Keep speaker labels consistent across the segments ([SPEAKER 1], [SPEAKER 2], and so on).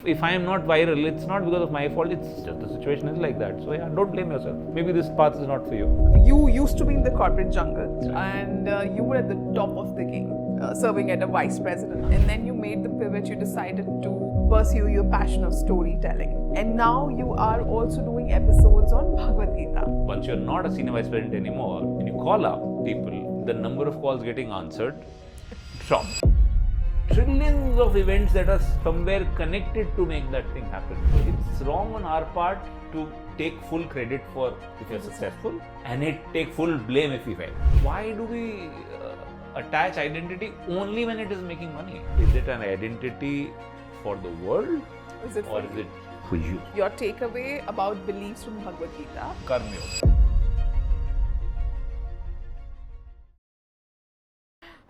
[SPEAKER 1] if I am not viral, it's not because of my fault, it's just the situation is like that. So yeah, don't blame yourself. Maybe this path is not for you.
[SPEAKER 2] You used to be in the corporate jungle and you were at the top of the game, serving at a vice president. And then you made the pivot, you decided to pursue your passion of storytelling. And now you are also doing episodes on Bhagavad Gita.
[SPEAKER 1] Once you're not a senior vice president anymore, when you call up people, the number of calls getting answered dropped. Trillions of events that are somewhere connected to make that thing happen. It's wrong on our part to take full credit for if you're successful and take full blame if we fail. Why do we attach identity only when it is making money? Is it an identity for the world
[SPEAKER 2] Is it
[SPEAKER 1] or is it for you?
[SPEAKER 2] Your takeaway about beliefs from Bhagavad Gita?
[SPEAKER 1] Karma.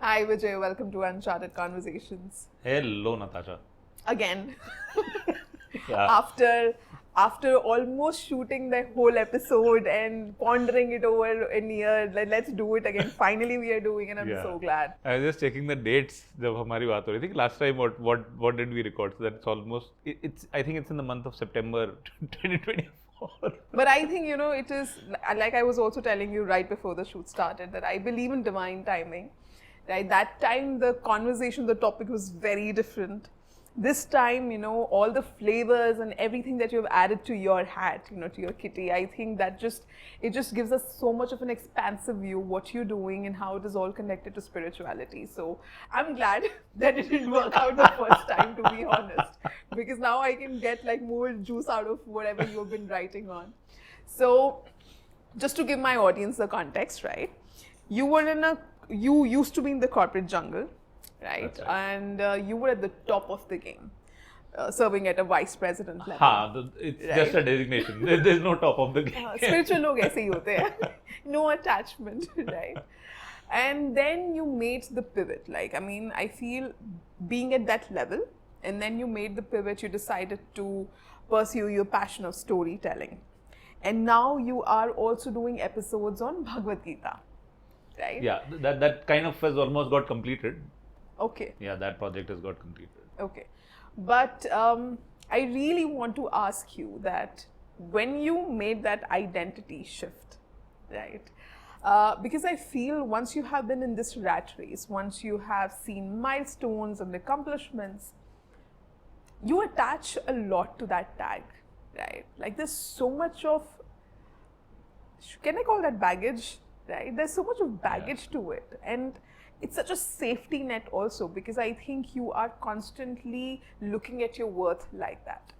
[SPEAKER 2] Hi Vijay, welcome to Uncharted Conversations.
[SPEAKER 1] Hello, Natasha.
[SPEAKER 2] Again.
[SPEAKER 1] Yeah.
[SPEAKER 2] After almost shooting the whole episode and pondering it over a year, let's do it again. Finally we are doing it and I'm so glad.
[SPEAKER 1] I was just checking the dates जब हमारी बात हो रही थी. Last time what did we record? So that's almost I think it's in the month of September 2024.
[SPEAKER 2] But I think it is like I was also telling you right before the shoot started that I believe in divine timing. Right, that time the conversation, the topic was very different. This time, all the flavors and everything that you've added to your hat, to your kitty, I think that it just gives us so much of an expansive view what you're doing and how it is all connected to spirituality. So I'm glad that it didn't work out the first time, to be honest, because now I can get like more juice out of whatever you've been writing on. So just to give my audience the context, right? You used to be in the corporate jungle, right? And you were at the top of the game, serving at a vice president level.
[SPEAKER 1] It's just a designation. There's no top of the game.
[SPEAKER 2] Spiritual log aise hi hote hain. No attachment, right? And then you made the pivot. I feel being at that level, and then you made the pivot, you decided to pursue your passion of storytelling. And now you are also doing episodes on Bhagavad Gita. Right?
[SPEAKER 1] Yeah, that kind of has almost got completed.
[SPEAKER 2] Okay.
[SPEAKER 1] Yeah, that project has got completed.
[SPEAKER 2] Okay. But I really want to ask you that when you made that identity shift, right? Because I feel once you have been in this rat race, once you have seen milestones and accomplishments, you attach a lot to that tag, right? Like there's so much of, can I call that baggage? Right? There's so much of baggage to it, and it's such a safety net also, because I think you are constantly looking at your worth like that,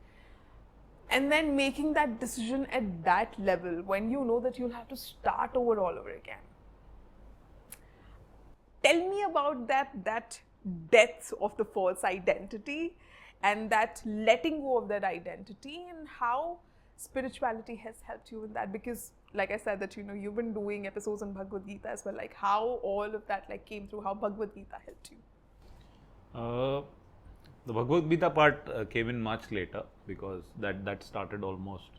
[SPEAKER 2] and then making that decision at that level when you know that you'll have to start all over again. Tell me about that death of the false identity and that letting go of that identity, and how spirituality has helped you in that, because like I said that you've been doing episodes on Bhagavad Gita as well, like how all of that came through, how Bhagavad Gita helped you.
[SPEAKER 1] The Bhagavad Gita part came in much later, because that started almost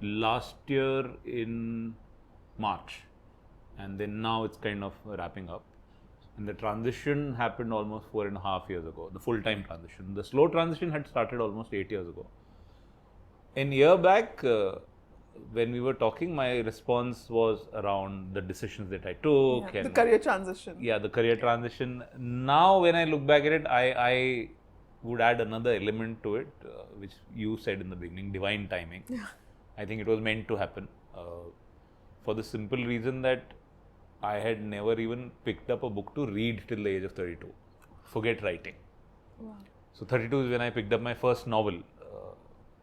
[SPEAKER 1] last year in March, and then now it's kind of wrapping up. And the transition happened almost 4.5 years ago, the full-time transition. The slow transition had started almost 8 years ago. A year back, when we were talking, my response was around the decisions that I took.
[SPEAKER 2] Yeah, the career transition.
[SPEAKER 1] Yeah, the career transition. Now, when I look back at it, I would add another element to it, which you said in the beginning, divine timing. Yeah. I think it was meant to happen for the simple reason that I had never even picked up a book to read till the age of 32. Forget writing. Wow. So 32 is when I picked up my first novel.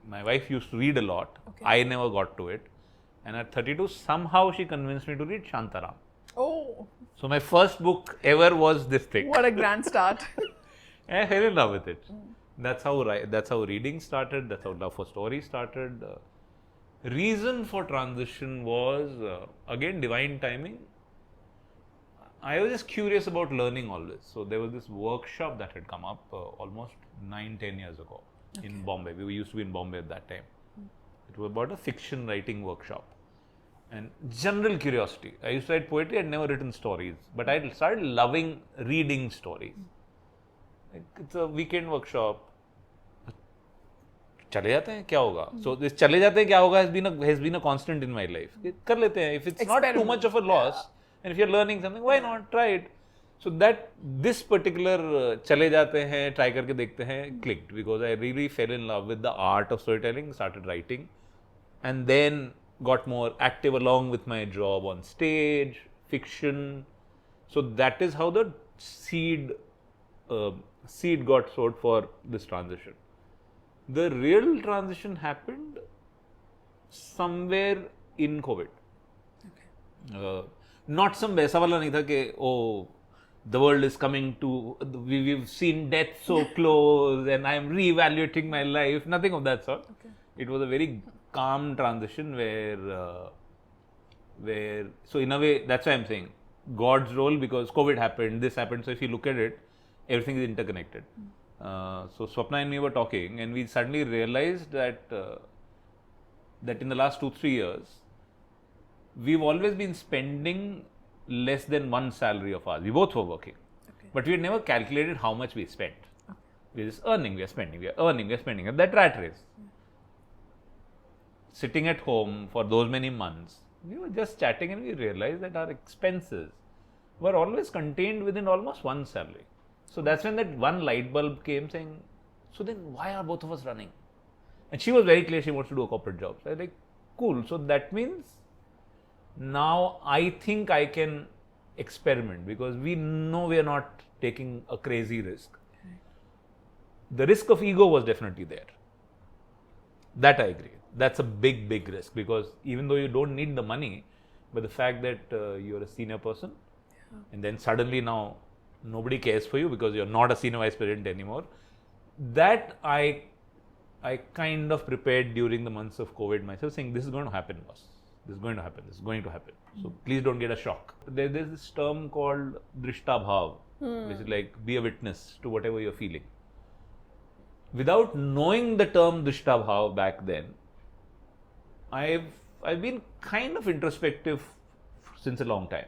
[SPEAKER 1] My wife used to read a lot. Okay. I never got to it. And at 32, somehow she convinced me to read Shantaram.
[SPEAKER 2] Oh.
[SPEAKER 1] So my first book ever was this thing.
[SPEAKER 2] What a grand start.
[SPEAKER 1] I fell in love with it. That's how reading started. That's how love for story started. Reason for transition was, again, divine timing. I was just curious about learning all this. So there was this workshop that had come up almost 9-10 years ago. Okay. In Bombay. We used to be in Bombay at that time. It was about a fiction writing workshop. And general curiosity. I used to write poetry, I'd never written stories. But I started loving reading stories. It's a weekend workshop. चले जाते हैं क्या होगा. So this चले जाते हैं क्या होगा has been a constant in my life. कर लेते हैं. If it's not too much of a loss, and if you're learning something, why not try it? So that this particular चले जाते हैं, try करके देखते हैं, clicked because I really fell in love with the art of storytelling, started writing, and then got more active along with my job on stage, fiction. So that is how the seed got sowed for this transition. The real transition happened somewhere in COVID. Not some वैसा वाला नहीं था कि the world is coming to, we've seen death so close and I'm re-evaluating my life. Nothing of that sort. It was a very calm transition where so in a way, that's why I'm saying God's role, because COVID happened, this happened. So if you look at it, everything is interconnected. So Swapna and me were talking, and we suddenly realized that that in the last 2-3 years, we've always been spending less than one salary of ours. We both were working, but we had never calculated how much we spent. We're just earning, we are spending, we are earning, we are spending. And that rat race. Sitting at home for those many months, we were just chatting and we realized that our expenses were always contained within almost one salary. So that's when that one light bulb came saying, so then why are both of us running? And she was very clear she wants to do a corporate job. So I was like, cool. So that means now I think I can experiment because we know we are not taking a crazy risk. The risk of ego was definitely there. That I agree. That's a big, big risk because even though you don't need the money, but the fact that you're a senior person and then suddenly now nobody cares for you because you're not a senior vice president anymore. That I kind of prepared during the months of COVID myself, saying this is going to happen, boss. This is going to happen. This is going to happen. So please don't get a shock. There's this term called drishta bhav, which is like be a witness to whatever you're feeling. Without knowing the term drishta bhav back then, I've been kind of introspective since a long time.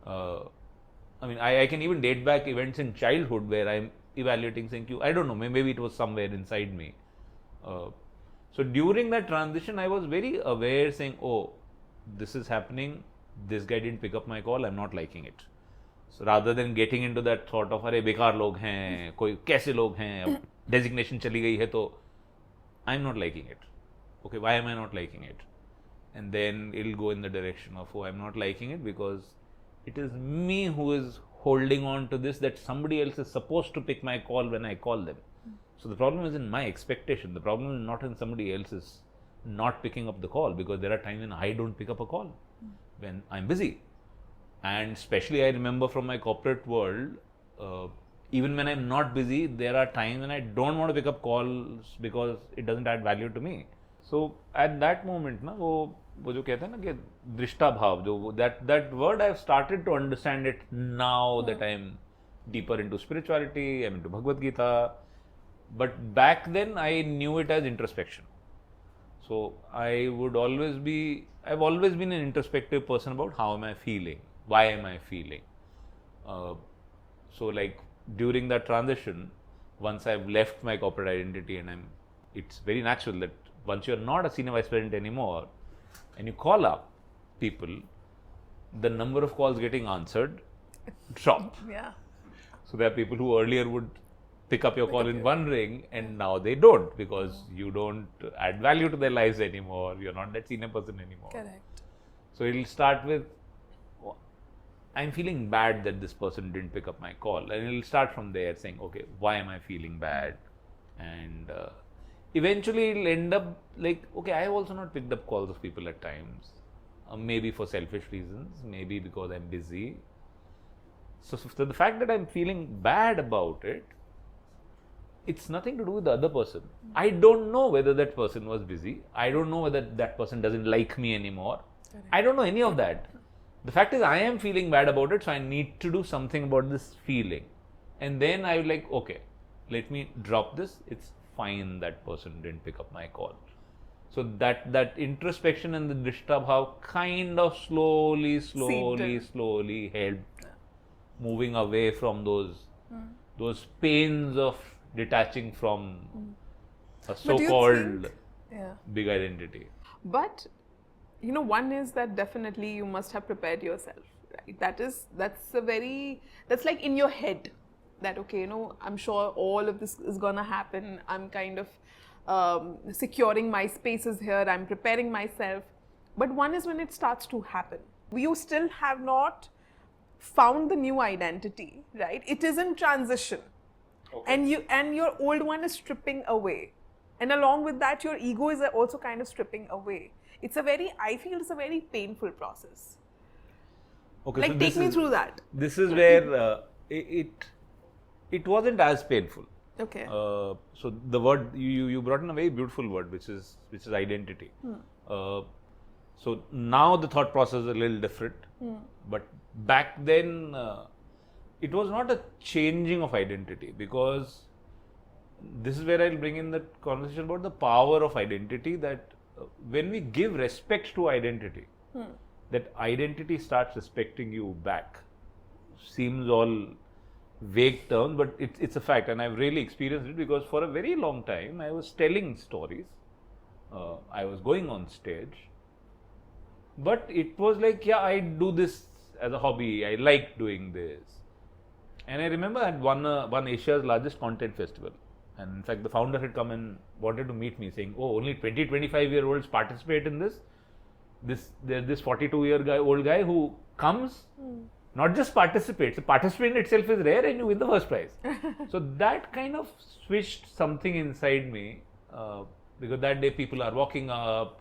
[SPEAKER 1] I mean, I can even date back events in childhood where I'm evaluating, saying, I don't know, maybe it was somewhere inside me. So during that transition, I was very aware, saying, oh, this is happening. This guy didn't pick up my call. I'm not liking it. So rather than getting into that thought of, अरे बेकार लोग हैं, कोई कैसे लोग हैं, अब designation चली गई है तो, I'm not liking it. Okay, why am I not liking it? And then it'll go in the direction of, oh, I'm not liking it because it is me who is holding on to this, that somebody else is supposed to pick my call when I call them. So the problem is in my expectation. The problem is not in somebody else's not picking up the call, because there are times when I don't pick up a call when I'm busy. And especially I remember from my corporate world, even when I'm not busy, there are times when I don't want to pick up calls because it doesn't add value to me. So at that moment, ना वो जो कहते हैं ना कि दृष्टा भाव, जो that word I've started to understand it now that I'm deeper into spirituality, I'm into Bhagavad Gita. But back then I knew it as introspection. So I've always been an introspective person about how am I feeling, why am I feeling. So like during that transition, once I've left my corporate identity and it's very natural that once you're not a senior vice president anymore and you call up people, the number of calls getting answered drop.
[SPEAKER 2] Yeah.
[SPEAKER 1] So there are people who earlier would pick up your call in one ring and now they don't because you don't add value to their lives anymore. You're not that senior person anymore.
[SPEAKER 2] Correct.
[SPEAKER 1] So it'll start with, I'm feeling bad that this person didn't pick up my call. And it'll start from there saying, okay, why am I feeling bad? And eventually it'll end up like, okay, I've also not picked up calls of people at times. Maybe for selfish reasons, maybe because I'm busy. So the fact that I'm feeling bad about it, it's nothing to do with the other person. I don't know whether that person was busy. I don't know whether that person doesn't like me anymore.
[SPEAKER 2] Correct.
[SPEAKER 1] I don't know any of that. The fact is I am feeling bad about it, so I need to do something about this feeling. And then I was like, okay, let me drop this. It's fine that person didn't pick up my call. So that introspection and the drishta bhav kind of slowly helped moving away from those pains of detaching from a
[SPEAKER 2] But do you
[SPEAKER 1] so-called
[SPEAKER 2] think- yeah.
[SPEAKER 1] big identity.
[SPEAKER 2] But one is that definitely you must have prepared yourself, right? That's like in your head that, okay, I'm sure all of this is gonna happen. I'm kind of securing my spaces here. I'm preparing myself. But one is when it starts to happen. You still have not found the new identity, right? It is in transition.
[SPEAKER 1] Okay.
[SPEAKER 2] And your old one is stripping away. And along with that, your ego is also kind of stripping away. I feel it's a very painful process.
[SPEAKER 1] Okay,
[SPEAKER 2] Like,
[SPEAKER 1] so
[SPEAKER 2] take me through that.
[SPEAKER 1] This is where it wasn't as painful.
[SPEAKER 2] Okay.
[SPEAKER 1] So the word you brought in a very beautiful word, which is identity. So now the thought process is a little different, but back then it was not a changing of identity, because this is where I'll bring in the conversation about the power of identity. That when we give respect to identity, that identity starts respecting you back. Seems all vague term, but it's a fact, and I've really experienced it, because for a very long time I was telling stories, I was going on stage, but it was like, yeah, I do this as a hobby, I like doing this. And I remember I had won Asia's largest content festival, and in fact the founder had come and wanted to meet me, saying, oh, only 25-year-olds participate in this. There's this 42-year-old guy who comes, not just participates. Participating itself is rare, and you win the first prize. So that kind of switched something inside me, because that day people are walking up.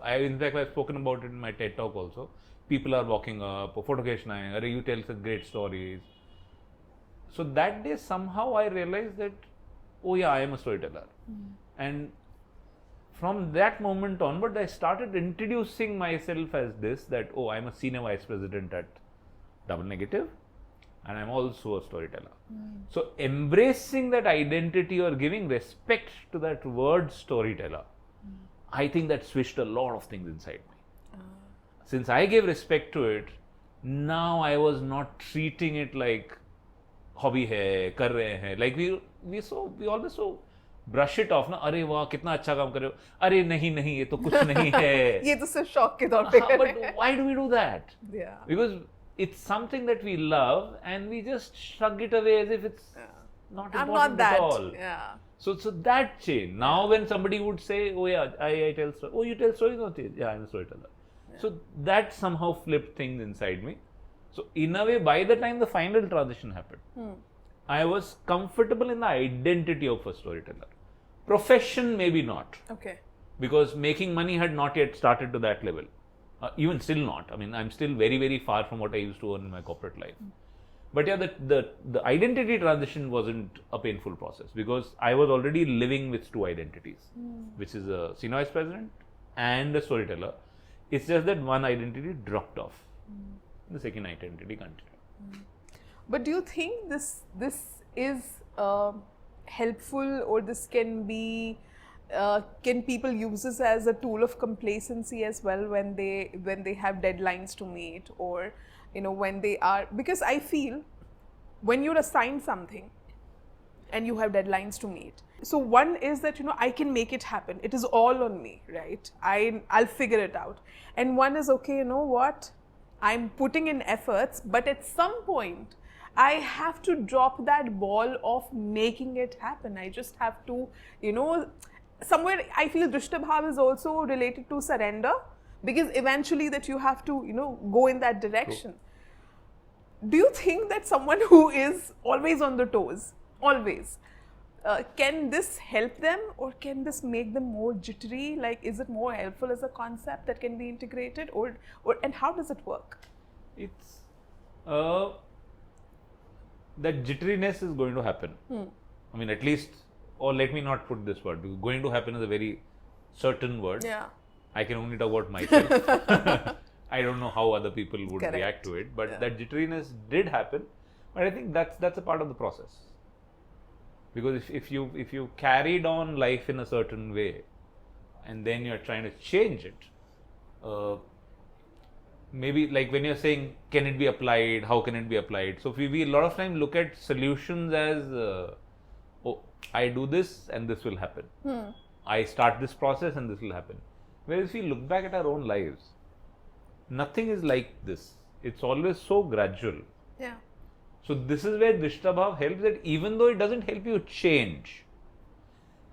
[SPEAKER 1] In fact, I've spoken about it in my TED talk also. People are walking up, photo khechna hai, you tell such great stories. So that day somehow I realized that, oh yeah, I am a storyteller. And from that moment onward, I started introducing myself as this, that, oh, I'm a senior vice president at Double Negative, and I'm also a storyteller. So embracing that identity or giving respect to that word storyteller, I think that switched a lot of things inside me. Since I gave respect to it, now I was not treating it like hobby hai, kar rahe hain. Like we always so brush it off, na, अरे वाह कितना अच्छा काम कर रहे हो, अरे नहीं ये तो कुछ नहीं है.
[SPEAKER 2] ये तो सिर्फ शौक के तौर पे कर रहे हैं.
[SPEAKER 1] But why do we do that?
[SPEAKER 2] Yeah.
[SPEAKER 1] Because it's something that we love, and we just shrug it away as if it's not
[SPEAKER 2] I'm
[SPEAKER 1] important
[SPEAKER 2] not that.
[SPEAKER 1] at all.
[SPEAKER 2] Yeah.
[SPEAKER 1] So that changed. Now when somebody would say, oh yeah, I tell stories. Oh, you tell stories? No, yeah, I'm a storyteller. Yeah. So that somehow flipped things inside me. So in a way, by the time the final transition happened, I was comfortable in the identity of a storyteller. Profession, maybe not.
[SPEAKER 2] Okay.
[SPEAKER 1] Because making money had not yet started to that level. Even still not. I mean, I'm still very, very far from what I used to earn in my corporate life. But yeah, the identity transition wasn't a painful process, because I was already living with two identities, which is a senior vice president and a storyteller. It's just that one identity dropped off. The second identity continued.
[SPEAKER 2] But do you think this is helpful, or this can be can people use this as a tool of complacency as well when they have deadlines to meet, or when they are, because I feel when you're assigned something and you have deadlines to meet, so one is that I can make it happen, it is all on me, right? I'll figure it out. And one is, okay, what, I'm putting in efforts, but at some point I have to drop that ball of making it happen. I just have to, somewhere I feel Drishta Bhav is also related to surrender, because eventually that you have to, go in that direction. True. Do you think that someone who is always on the toes, always, can this help them, or can this make them more jittery? Like, is it more helpful as a concept that can be integrated, or and how does it work?
[SPEAKER 1] It's that jitteriness is going to happen. I mean, at least, or let me not put this word, because going to happen is a very certain word.
[SPEAKER 2] Yeah.
[SPEAKER 1] I can only talk about myself. I don't know how other people would
[SPEAKER 2] Correct.
[SPEAKER 1] react to it, but that jitteriness did happen. But I think that's a part of the process. Because if you carried on life in a certain way, and then you're trying to change it, maybe like when you're saying, can it be applied? How can it be applied? So we a lot of time look at solutions as, oh, I do this and this will happen. I start this process and this will happen. Whereas if we look back at our own lives, nothing is like this. It's always so gradual.
[SPEAKER 2] Yeah.
[SPEAKER 1] So this is where Drishtabhav helps, that even though it doesn't help you change,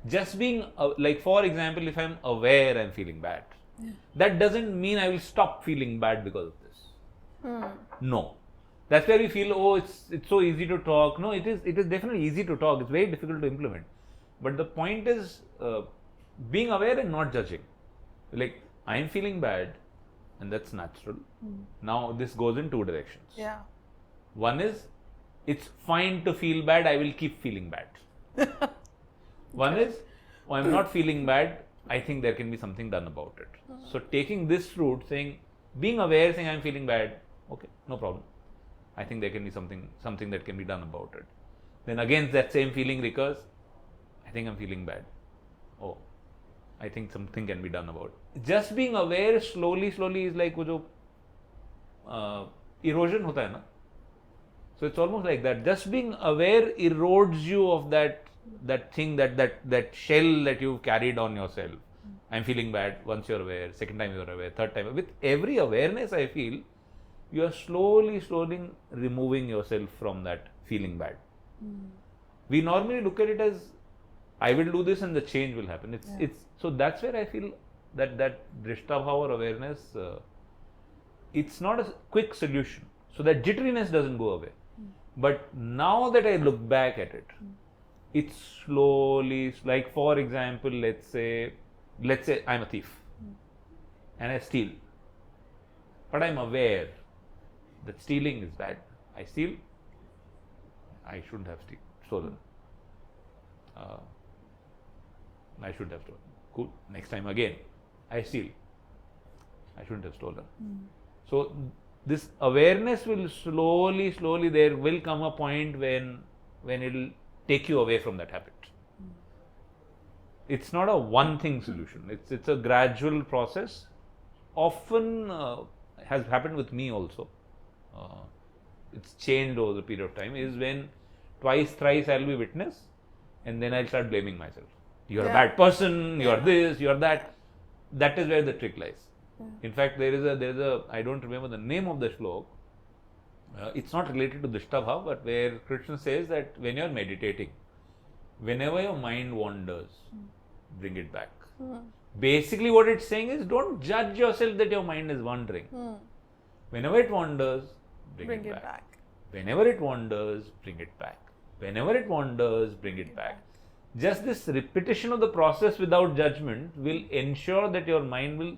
[SPEAKER 1] just being, like for example, if I'm aware I'm feeling bad, that doesn't mean I will stop feeling bad because of this. No. That's where we feel, oh, it's so easy to talk. No, it is definitely easy to talk. It's very difficult to implement. But the point is being aware and not judging. Like, I'm feeling bad, and that's natural. Now this goes in two directions.
[SPEAKER 2] Yeah.
[SPEAKER 1] One is, it's fine to feel bad, I will keep feeling bad. One is, oh, I'm not feeling bad, I think there can be something done about it. So taking this route, saying, being aware, saying I'm feeling bad, okay, no problem. I think there can be something that can be done about it. Then again that same feeling recurs, I think I'm feeling bad. Oh, I think something can be done about it. Just being aware slowly is like wo jo erosion hota hai na. So it's almost like that. Just being aware erodes you of that thing, that shell that you've carried on yourself. I'm feeling bad. Once you're aware, second time you're aware, third time. With every awareness, I feel you are slowly removing yourself from that feeling bad. We normally look at it as, I will do this and the change will happen. So that's where I feel that Drishtabhava or awareness, it's not a quick solution. So that jitteriness doesn't go away. But now that I look back at it, it's slowly, like for example, let's say I'm a thief and I steal. But I'm aware that stealing is bad. I steal, I shouldn't have stolen. I shouldn't have stolen. Cool. Next time again, I steal. I shouldn't have stolen. So this awareness will slowly, there will come a point when it will take you away from that habit. It's not a one thing solution. It's a gradual process. Often has happened with me also. It's changed over the period of time. Is when twice, thrice I'll be witness, and then I'll start blaming myself. You're a bad person. You're this. You're that. That is where the trick lies. In fact, there is a I don't remember the name of the shlok. It's not related to Drishtabhava, but where Krishna says that when you're meditating, whenever your mind wanders, bring it back. Basically, what it's saying is, don't judge yourself that your mind is wandering. Whenever it wanders, bring it back. Whenever it wanders, bring it back. Whenever it wanders, bring it back. Just this repetition of the process without judgment will ensure that your mind will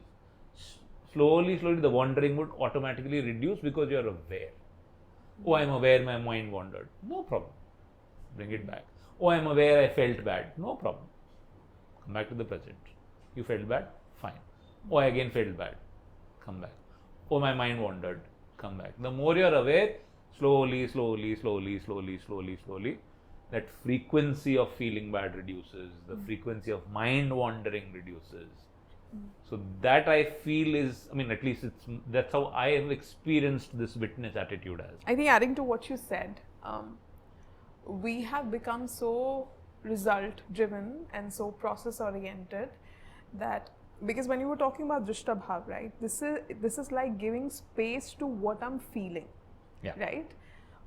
[SPEAKER 1] slowly, the wandering would automatically reduce because you are aware. Oh, I'm aware my mind wandered. No problem. Bring it back. Oh, I'm aware I felt bad. No problem. Come back to the present. You felt bad? Fine. Oh, I again felt bad. Come back. Oh, my mind wandered. Come back. The more you're aware, slowly, that frequency of feeling bad reduces. The frequency of mind wandering reduces. So that I feel is, at least that's how I have experienced this witness attitude as.
[SPEAKER 2] I think adding to what you said, we have become so result driven and so process oriented that, because when you were talking about Drishtabhava, right, this is like giving space to what I'm feeling, right,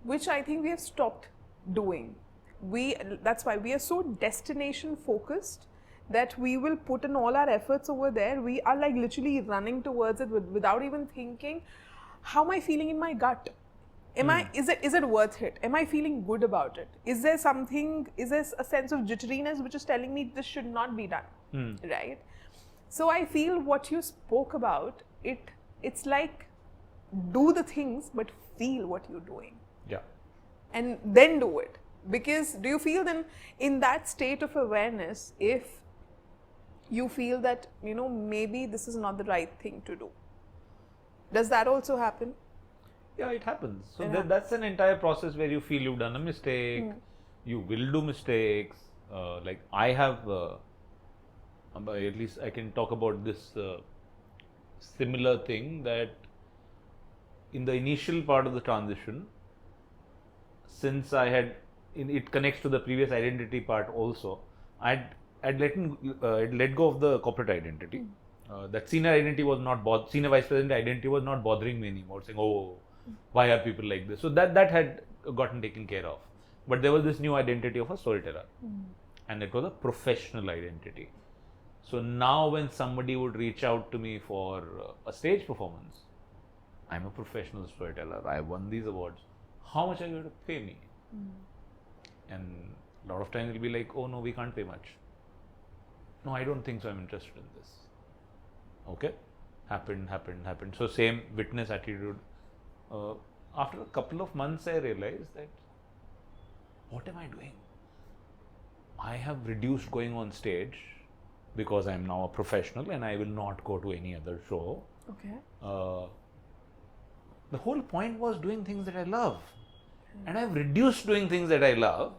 [SPEAKER 2] which I think we have stopped doing. That's why we are so destination focused that we will put in all our efforts over there. We are like literally running towards it without even thinking, how am I feeling in my gut? Is it worth it? Am I feeling good about it? Is there a sense of jitteriness which is telling me this should not be done, right? So I feel what you spoke about, it's like, do the things but feel what you're doing.
[SPEAKER 1] Yeah.
[SPEAKER 2] And then do it. Because do you feel then in that state of awareness, if you feel that, maybe this is not the right thing to do, does that also happen?
[SPEAKER 1] Yeah, it happens. So that's an entire process where you feel you've done a mistake. You will do mistakes. Like I have, at least I can talk about this similar thing, that in the initial part of the transition, since I had it connects to the previous identity part also. I'd let go of the corporate identity. That senior identity was not senior vice president identity was not bothering me anymore. Saying, oh, why are people like this? So that had gotten taken care of. But there was this new identity of a storyteller, and it was a professional identity. So now when somebody would reach out to me for a stage performance, I'm a professional storyteller. I won these awards. How much are you going to pay me? And a lot of times it'll be like, oh no, we can't pay much. No, I don't think so. I'm interested in this. Okay, happened. So same witness attitude. After a couple of months, I realized that what am I doing? I have reduced going on stage because I'm now a professional and I will not go to any other show.
[SPEAKER 2] Okay.
[SPEAKER 1] The whole point was doing things that I love. And I've reduced doing things that I love.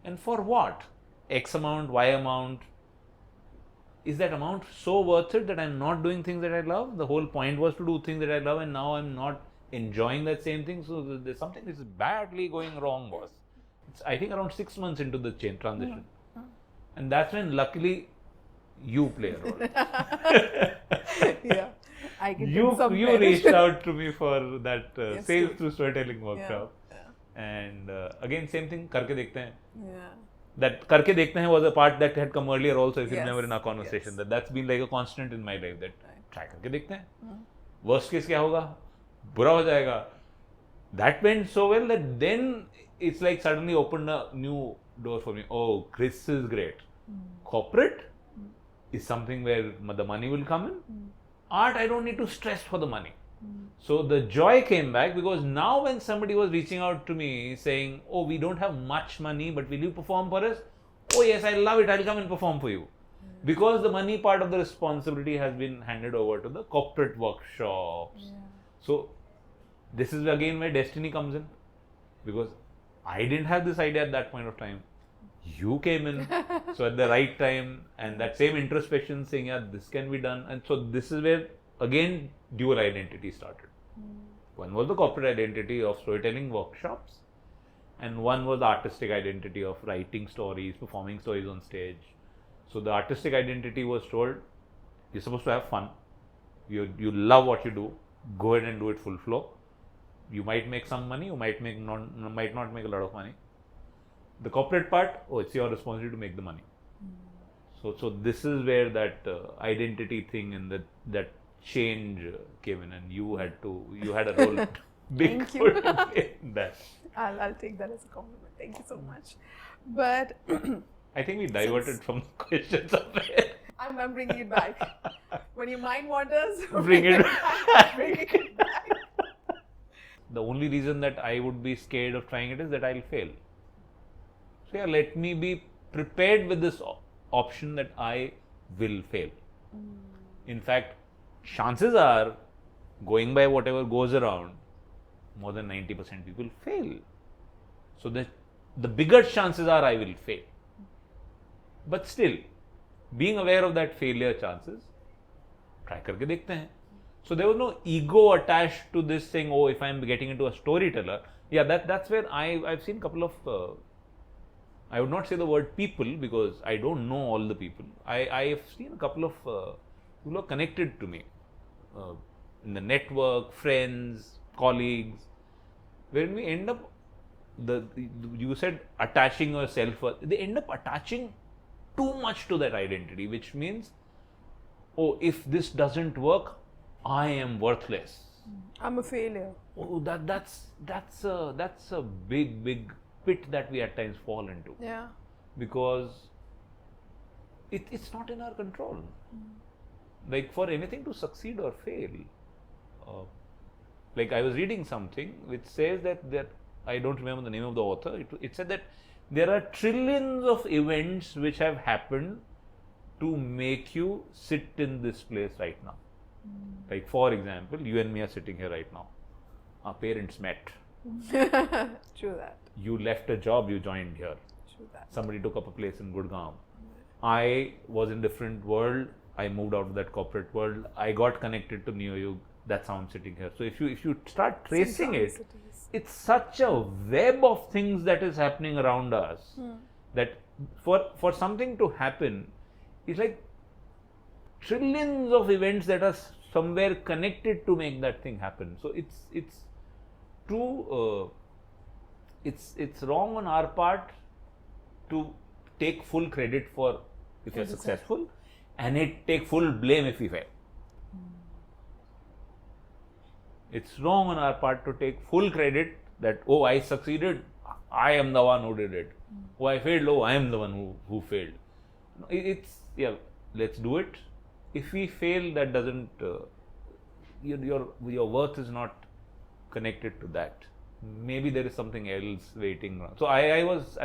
[SPEAKER 1] And for what? X amount, Y amount. Is that amount so worth it that I'm not doing things that I love? The whole point was to do things that I love, and now I'm not enjoying that same thing. So there's something that's badly going wrong, boss. It's, I think, around 6 months into the transition. And that's when, luckily, you play a role.
[SPEAKER 2] Yeah. I can
[SPEAKER 1] you reached out to me for that sales through storytelling workshop.
[SPEAKER 2] Yeah.
[SPEAKER 1] And again, same thing, karke dekhte hain.
[SPEAKER 2] Yeah.
[SPEAKER 1] That karke dekhte hain was a part that had come earlier also, if you remember in our conversation.
[SPEAKER 2] Yes.
[SPEAKER 1] That's been like a constant in my life, that try karke dekhte hain. Worst case kya hoga? Bura ho jayega. That went so well that then it's like suddenly opened a new door for me. Oh, this is great. Corporate is something where the money will come in. Art, I don't need to stress for the money. So the joy came back, because now when somebody was reaching out to me saying, oh, we don't have much money, but will you perform for us? Oh yes, I love it, I'll come and perform for you. Because the money part of the responsibility has been handed over to the corporate workshops. So this is again where destiny comes in, because I didn't have this idea at that point of time. You came in, so at the right time, and that same introspection saying, yeah, this can be done. And so this is where again dual identity started. One was the corporate identity of storytelling workshops, and one was the artistic identity of writing stories, performing stories on stage. So the artistic identity was told, you're supposed to have fun, you love what you do, go ahead and do it full flow. You might make some money, you might not make a lot of money. The corporate part, oh, it's your responsibility to make the money. So this is where that identity thing and that change came in, and you had a role, big role to play in that.
[SPEAKER 2] I'll take that as a compliment. Thank you so much. But
[SPEAKER 1] I think we diverted from the questions somewhere.
[SPEAKER 2] I'm bringing it back. When your mind wanders,
[SPEAKER 1] Bring it
[SPEAKER 2] back. Bring it back.
[SPEAKER 1] The only reason that I would be scared of trying it is that I'll fail. So yeah, let me be prepared with this option that I will fail. In fact, chances are, going by whatever goes around, more than 90% people fail. So the bigger chances are I will fail. But still, being aware of that failure chances, try karke dekhte hain. So there was no ego attached to this thing, oh, if I'm getting into a storyteller. Yeah, that's where I've seen a couple of, I would not say the word people, because I don't know all the people. I've seen a couple of people who are connected to me in the network, friends, colleagues, where we end up, you said attaching your self-worth, they end up attaching too much to that identity, which means, oh, if this doesn't work, I am worthless.
[SPEAKER 2] I'm a failure.
[SPEAKER 1] Oh, that's a big pit that we at times fall into.
[SPEAKER 2] Yeah.
[SPEAKER 1] Because it's not in our control. Like, for anything to succeed or fail, like I was reading something which says that I don't remember the name of the author. It said that there are trillions of events which have happened to make you sit in this place right now. Like, for example, you and me are sitting here right now. Our parents met.
[SPEAKER 2] True that.
[SPEAKER 1] You left a job, you joined here.
[SPEAKER 2] True that.
[SPEAKER 1] Somebody took up a place in Gurgaon. I was in a different world. I moved out of that corporate world. I got connected to New York. That's how I'm sitting here. So if you start tracing it,
[SPEAKER 2] Synchronicities.
[SPEAKER 1] it's such a web of things that is happening around us that for something to happen, it's like trillions of events that are somewhere connected to make that thing happen. So it's too it's wrong on our part to take full credit for if you're successful, and take full blame if we fail. It's wrong on our part to take full credit that, oh, I succeeded, I am the one who did it. Oh, I failed, oh, I am the one who failed. No, it's, yeah, let's do it. If we fail, that doesn't, your worth is not connected to that. Maybe there is something else waiting around. So I was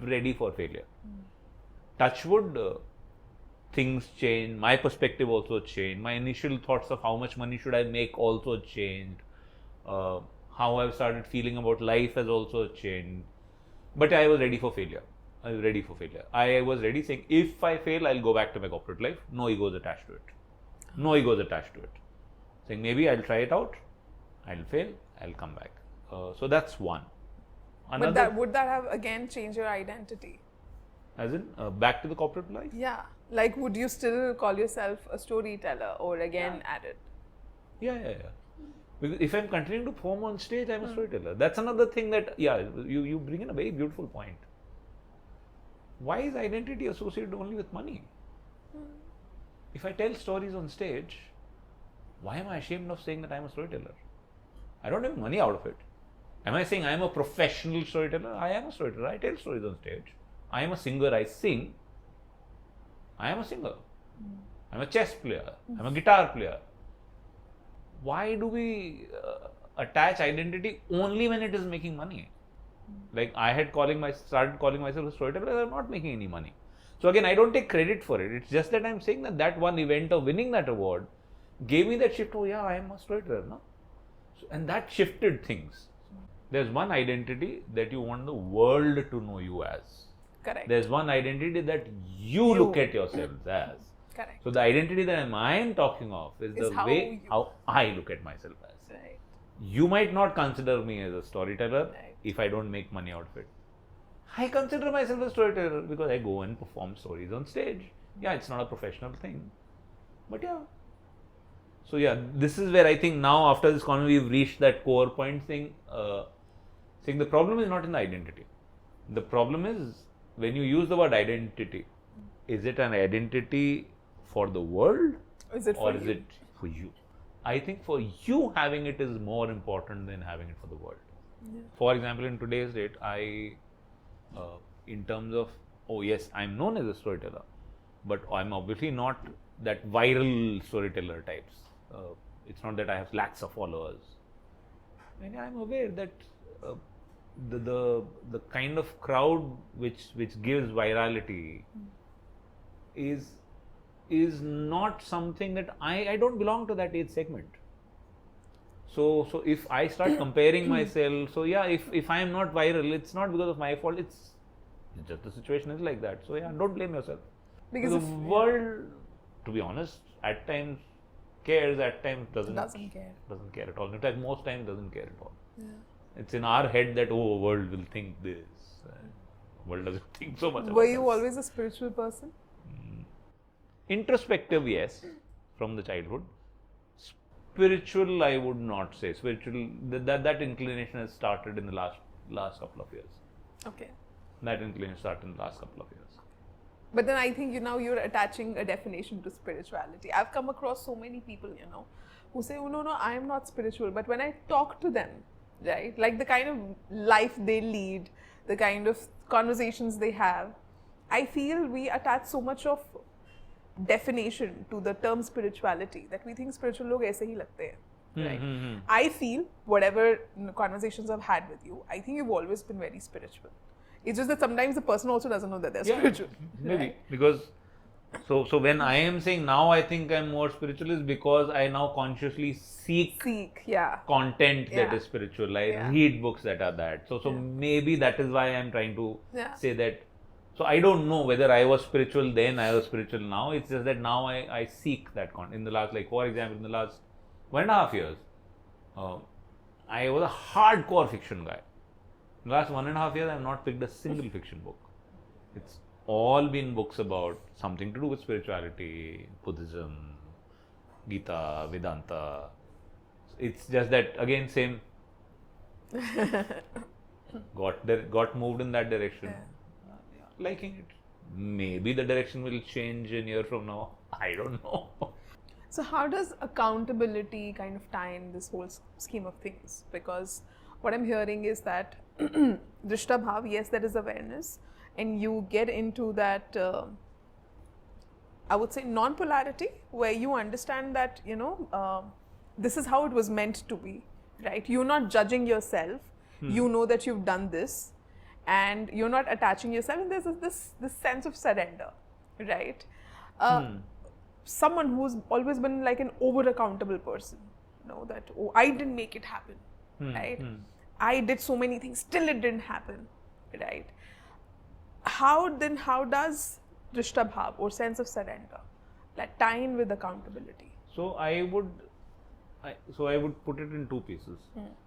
[SPEAKER 1] ready for failure. Touch wood, things change. My perspective also changed. My initial thoughts of how much money should I make also changed. How I've started feeling about life has also changed. But I was ready for failure. I was ready saying, if I fail, I'll go back to my corporate life. No egos attached to it. Saying, maybe I'll try it out. I'll fail. I'll come back. So that's one.
[SPEAKER 2] But would that have again changed your identity?
[SPEAKER 1] As in, back to the corporate life?
[SPEAKER 2] Yeah. Like, would you still call yourself a storyteller or again add it?
[SPEAKER 1] Yeah. Because if I'm continuing to perform on stage, I'm a storyteller. That's another thing that, you bring in a very beautiful point. Why is identity associated only with money? If I tell stories on stage, why am I ashamed of saying that I'm a storyteller? I don't make money out of it. Am I saying I'm a professional storyteller? I am a storyteller. I tell stories on stage. I am a singer. I sing. I am a singer. I'm a chess player. I'm a guitar player. Why do we attach identity only when it is making money? Like I had started calling myself a storyteller. I'm not making any money. So again, I don't take credit for it. It's just that I'm saying that one event of winning that award gave me that shift. Oh yeah, I am a storyteller, no? So, and that shifted things. There's one identity that you want the world to know you as.
[SPEAKER 2] Correct.
[SPEAKER 1] There's one identity that you look at yourselves as.
[SPEAKER 2] Correct.
[SPEAKER 1] So the identity that I'm talking of is the way how I look at myself as.
[SPEAKER 2] Right.
[SPEAKER 1] You might not consider me as a storyteller
[SPEAKER 2] Right.
[SPEAKER 1] if I don't make money out of it. I consider myself a storyteller because I go and perform stories on stage. Yeah, it's not a professional thing. But yeah. So yeah, this is where I think now after this conversation we've reached that core point saying the problem is not in the identity. The problem is when you use the word identity, is it an identity for the world
[SPEAKER 2] Is it for
[SPEAKER 1] or is it for you? I think for you having it is more important than having it for the world.
[SPEAKER 2] Yeah.
[SPEAKER 1] For example, in today's date, in terms of, oh yes, I'm known as a storyteller, but I'm obviously not that viral storyteller types. It's not that I have lakhs of followers. And I'm aware that the kind of crowd which gives virality is not something that I don't belong to that age segment. So if I start comparing myself, so yeah, if I am not viral, it's not because of my fault. It's just the situation is like that. So yeah, don't blame yourself.
[SPEAKER 2] Because
[SPEAKER 1] the world, to be honest, at times cares, at times doesn't
[SPEAKER 2] care.
[SPEAKER 1] Doesn't care at all. In fact, most times doesn't care at all.
[SPEAKER 2] Yeah.
[SPEAKER 1] It's in our head that world will think this. World doesn't think so much about
[SPEAKER 2] Were you
[SPEAKER 1] us.
[SPEAKER 2] always a spiritual person?
[SPEAKER 1] Introspective, yes, from the childhood. Spiritual, I would not say. Spiritual, that inclination has started in the last couple of years.
[SPEAKER 2] Okay.
[SPEAKER 1] That inclination started in the last couple of years.
[SPEAKER 2] But then I think you're attaching a definition to spirituality. I've come across so many people, who say, oh, no, I am not spiritual. But when I talk to them, right, like the kind of life they lead, the kind of conversations they have, I feel we attach so much of definition to the term spirituality that we think spiritual log aise hi lagte hain. Right? I feel whatever conversations I've had with you, I think you've always been very spiritual. It's just that sometimes the person also doesn't know that they're spiritual.
[SPEAKER 1] Maybe.
[SPEAKER 2] Right?
[SPEAKER 1] Because so when I am saying now I think I'm more spiritual is because I now consciously seek content that is spiritual. I read books that are that. So maybe that is why I'm trying to say that. So I don't know whether I was spiritual then, I was spiritual now. It's just that now I seek that content. In the last, like for example, in the last 1.5 years, I was a hardcore fiction guy. Last 1.5 years, I have not picked a single fiction book. It's all been books about something to do with spirituality, Buddhism, Gita, Vedanta. It's just that, again, same. got moved in that direction. Liking it. Maybe the direction will change a year from now. I don't know.
[SPEAKER 2] So how does accountability kind of tie in this whole scheme of things? Because what I'm hearing is that Drishta Bhav, yes, there is awareness, and you get into that, I would say, non-polarity, where you understand that, this is how it was meant to be, right? You're not judging yourself. You know that you've done this, and you're not attaching yourself, and there's this sense of surrender, right? Someone who's always been like an over-accountable person, that, oh, I didn't make it happen, right? I did so many things, still it didn't happen, right? How does Drishta Bhav or sense of surrender like tie in with accountability?
[SPEAKER 1] So I would put it in two pieces.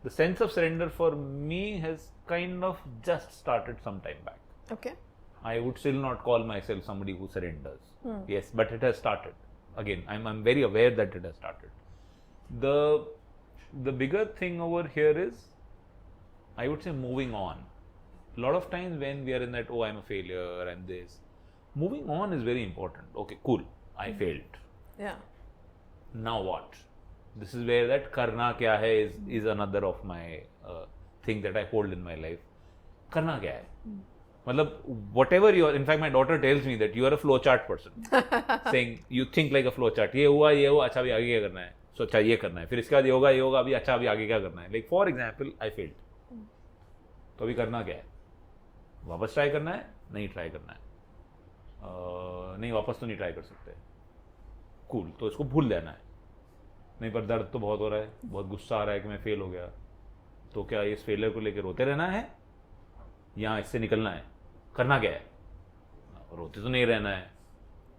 [SPEAKER 1] The sense of surrender for me has kind of just started some time back.
[SPEAKER 2] Okay.
[SPEAKER 1] I would still not call myself somebody who surrenders. Yes, but it has started. Again, I'm very aware that it has started. The bigger thing over here is, I would say, moving on. A lot of times when we are in that, oh, I'm a failure, I'm this, moving on is very important. Okay, cool, I failed.
[SPEAKER 2] Yeah.
[SPEAKER 1] Now what? This is where that karna kya hai is another of my thing that I hold in my life. Karna kya hai? Matlab, whatever you are, in fact, my daughter tells me that you are a flowchart person. Saying, you think like a flowchart. ये हुआ, अच्छा अभी आगे क्या करना है? So अच्छा ये करना है. फिर इसके बाद ये होगा, अभी अच्छा अभी आगे क्या करना है? Like for example, I failed. तो अभी करना क्या है? वापस ट्राई करना है? नहीं ट्राई करना है. नहीं, वापस तो नहीं ट्राई कर सकते. कूल, तो इसको भूल देना है. नहीं, पर दर्द तो बहुत हो रहा है, बहुत गुस्सा आ रहा है कि मैं फेल हो गया. तो क्या इस फेलियर को लेकर रोते रहना है या इससे निकलना है? करना क्या है? रोते तो नहीं रहना है,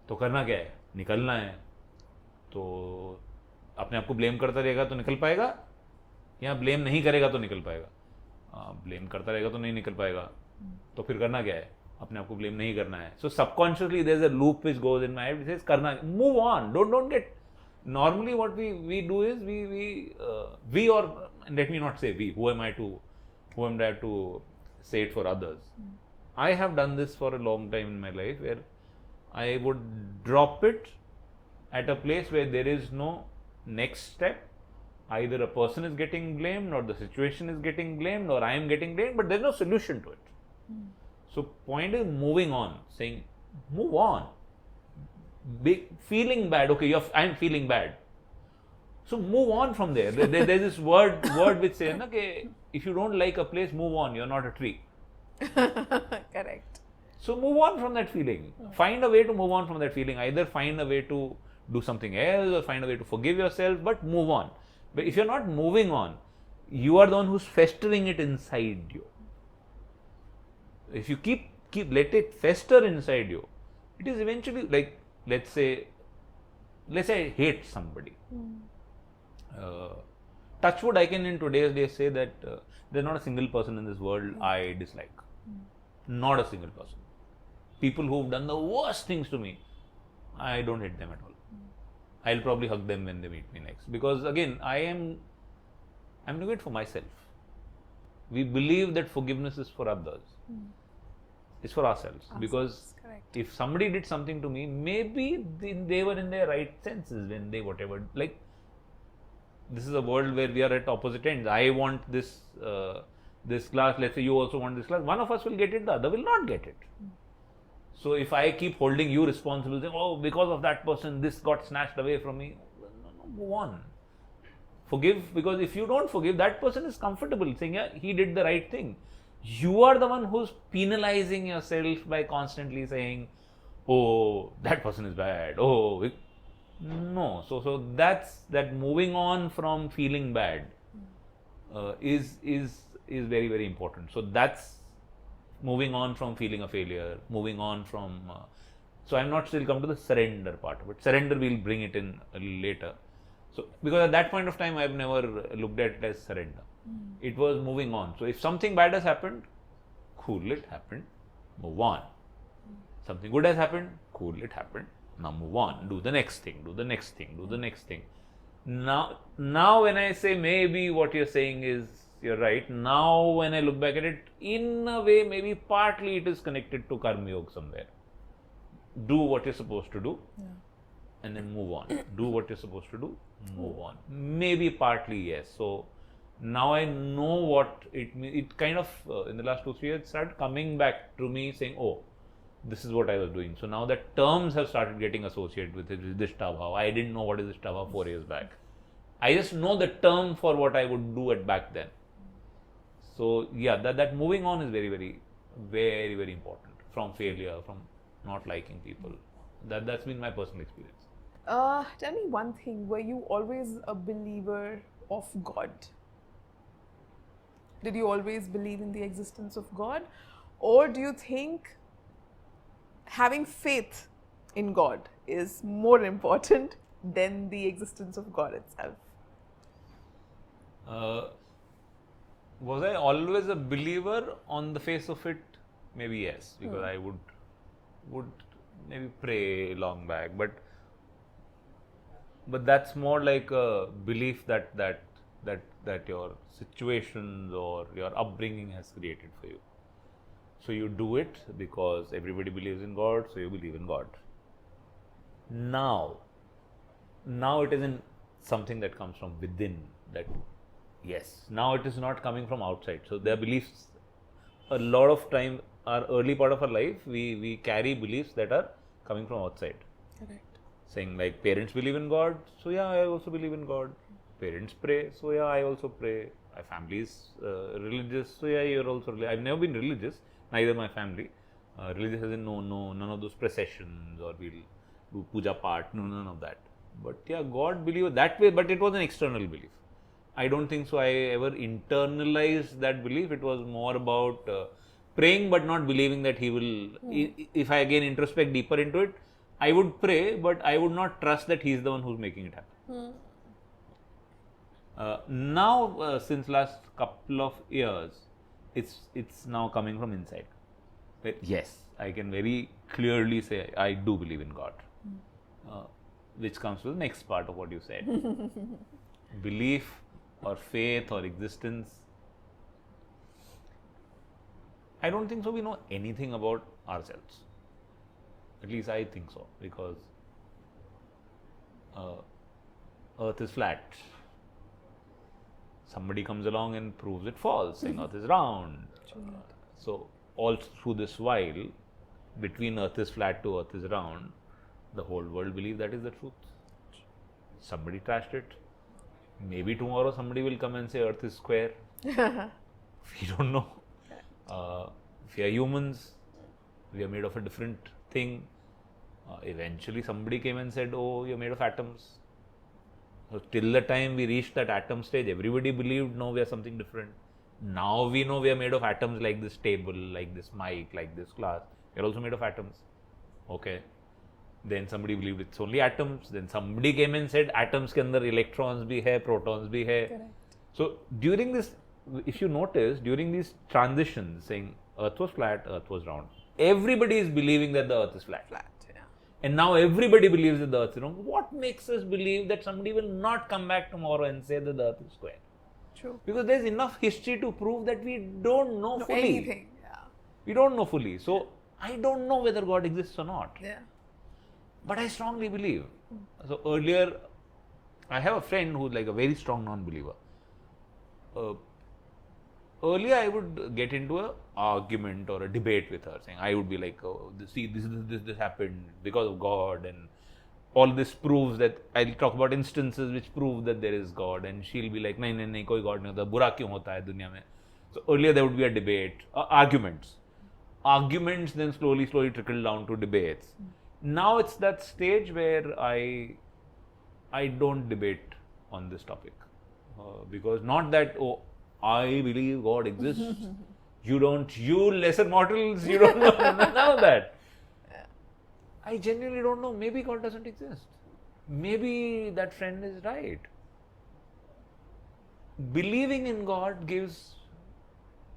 [SPEAKER 1] तो करना क्या है? निकलना है. तो अपने आप को ब्लेम करता रहेगा तो निकल पाएगा, या ब्लेम नहीं करेगा तो निकल पाएगा? ब्लेम करता रहेगा तो नहीं निकल पाएगा. तो फिर करना क्या है? अपने आप को ब्लेम नहीं करना है. So subconsciously there is a loop which goes in my head, which is करना, move on, don't get. Normally what we do is we or let me not say we, who am I to say it for others. I have done this for a long time in my life, where I would drop it at a place where there is no next step. Either a person is getting blamed, or the situation is getting blamed, or I am getting blamed, but there's no solution to it. So point is moving on, saying move on. Feeling bad, okay, I'm feeling bad, so move on from there. There's this word which says, okay, if you don't like a place, move on, you're not a tree.
[SPEAKER 2] Correct.
[SPEAKER 1] So move on from that feeling. Find a way to move on from that feeling. Either find a way to do something else, or find a way to forgive yourself, but move on. But if you're not moving on, you are the one who's festering it inside you. If you keep let it fester inside you, it is eventually like, let's say I hate somebody. Touch wood, I can in today's day say that there's not a single person in this world I dislike. Not a single person. People who've done the worst things to me, I don't hate them at all. I'll probably hug them when they meet me next. Because again, I'm doing it for myself. We believe that forgiveness is for others. It's for ourselves. Because
[SPEAKER 2] correct.
[SPEAKER 1] If somebody did something to me, maybe they were in their right senses when they whatever. Like, this is a world where we are at opposite ends. I want this class, let's say you also want this class. One of us will get it, the other will not get it. So if I keep holding you responsible, saying, oh, because of that person, this got snatched away from me, no, move on. Forgive, because if you don't forgive, that person is comfortable saying, yeah, he did the right thing. You are the one who's penalizing yourself by constantly saying, oh, that person is bad. Oh, no. So that moving on from feeling bad is very, very important. So that's moving on from feeling a failure, moving on from. So I'm not still come to the surrender part of it. Surrender, we'll bring it in a little later. So, because at that point of time, I've never looked at it as surrender. It was moving on. So, if something bad has happened, cool, it happened, move on. Something good has happened, cool, it happened, now move on. Do the next thing, do the next thing, do the next thing. Now when I say maybe what you're saying is, you're right. Now when I look back at it, in a way, maybe partly it is connected to Karma Yoga somewhere. Do what you're supposed to do, and then move on. Do what you're supposed to do, move on. Maybe partly yes. So now I know what it means. It kind of, in the last 2-3 years, started coming back to me saying, oh, this is what I was doing. So now that terms have started getting associated with it, Dishtha Bhav. I didn't know what is Dishtha Bhav 4 years back. I just know the term for what I would do at back then. So yeah, that moving on is very, very, very, very important. From failure, from not liking people. That's been my personal experience.
[SPEAKER 2] Tell me one thing. Were you always a believer of God? Did you always believe in the existence of God? Or do you think having faith in God is more important than the existence of God itself?
[SPEAKER 1] Was I always a believer on the face of it? Maybe yes, because I would maybe pray long back, but that's more like a belief that your situations or your upbringing has created for you. So you do it because everybody believes in God, so you believe in God. Now it isn't something that comes from within. That yes, now it is not coming from outside. So their beliefs, a lot of time, our early part of our life, we carry beliefs that are coming from outside.
[SPEAKER 2] Correct.
[SPEAKER 1] Saying like parents believe in God, so yeah, I also believe in God. Parents pray, so yeah, I also pray. My family is religious, so yeah, you're also religious. I've never been religious, neither my family. Religious as in none of those processions or we'll do puja part, none of that. But yeah, God believe that way, but it was an external belief. I don't think so I ever internalized that belief. It was more about praying but not believing that he will, if I again introspect deeper into it, I would pray, but I would not trust that he is the one who's making it happen. Now, since last couple of years, it's now coming from inside. But yes, I can very clearly say I do believe in God, which comes to the next part of what you said. Belief or faith or existence. I don't think so we know anything about ourselves. At least I think so, because Earth is flat. Somebody comes along and proves it false, saying Earth is round. So all through this while, between Earth is flat to Earth is round, the whole world believes that is the truth. Somebody trashed it. Maybe tomorrow somebody will come and say Earth is square. We don't know. If we are humans, we are made of a different thing. Eventually somebody came and said, oh, you're made of atoms. So till the time we reached that atom stage, everybody believed, no, we are something different. Now we know we are made of atoms, like this table, like this mic, like this glass. We are also made of atoms. Okay. Then somebody believed it's only atoms. Then somebody came and said atoms ke andar electrons bhi hai, protons bhi hai.
[SPEAKER 2] Correct.
[SPEAKER 1] So during this, if you notice, during these transitions, saying Earth was flat, Earth was round, everybody is believing that the Earth is flat. And now everybody believes that the Earth is round. What makes us believe that somebody will not come back tomorrow and say that the Earth is square?
[SPEAKER 2] True.
[SPEAKER 1] Because there is enough history to prove that we don't know fully.
[SPEAKER 2] Anything. Yeah.
[SPEAKER 1] We don't know fully. So I don't know whether God exists or not.
[SPEAKER 2] Yeah.
[SPEAKER 1] But I strongly believe. So earlier, I have a friend who's like a very strong non-believer. Earlier, I would get into an argument or a debate with her, saying, I would be like, oh, see, this happened because of God, and all this proves that. I'll talk about instances which prove that there is God, and she'll be like, nahi, koi God nahi hota, bura kyun hota hai dunya mein? So earlier there would be a debate, arguments. Arguments then slowly trickle down to debates. Now it's that stage where I don't debate on this topic, because not that, oh, I believe God exists. You don't, you lesser mortals, you don't know none of that. I genuinely don't know. Maybe God doesn't exist. maybe that friend is right. Believing in God gives,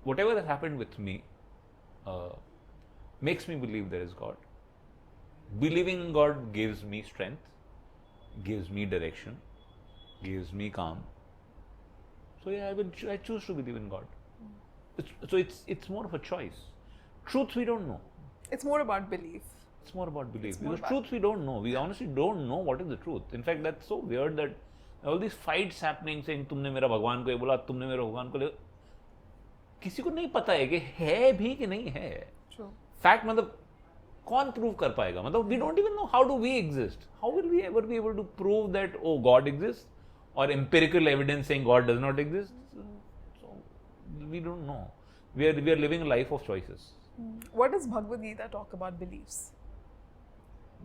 [SPEAKER 1] whatever has happened with me, makes me believe there is God. Believing in God gives me strength, gives me direction, gives me calm. So yeah, I choose to believe in God. It's more of a choice. Truth we don't know.
[SPEAKER 2] It's more about belief.
[SPEAKER 1] It's more about belief.
[SPEAKER 2] more
[SPEAKER 1] Because
[SPEAKER 2] about-
[SPEAKER 1] truth we don't know. We honestly don't know what is the truth. In fact, that's so weird that all these fights happening saying तुमने मेरा भगवान को ये बोला, तुमने मेरे भगवान को ले, किसी को नहीं पता है कि है भी कि नहीं है.
[SPEAKER 2] True.
[SPEAKER 1] Fact मतलब कौन प्रूव कर पाएगा? मतलब we don't even know how do we exist. How will we ever be able to prove that oh God exists, or empirical evidence saying God does not exist? So we don't know. We are living a life of choices.
[SPEAKER 2] What does Bhagavad Gita talk about beliefs?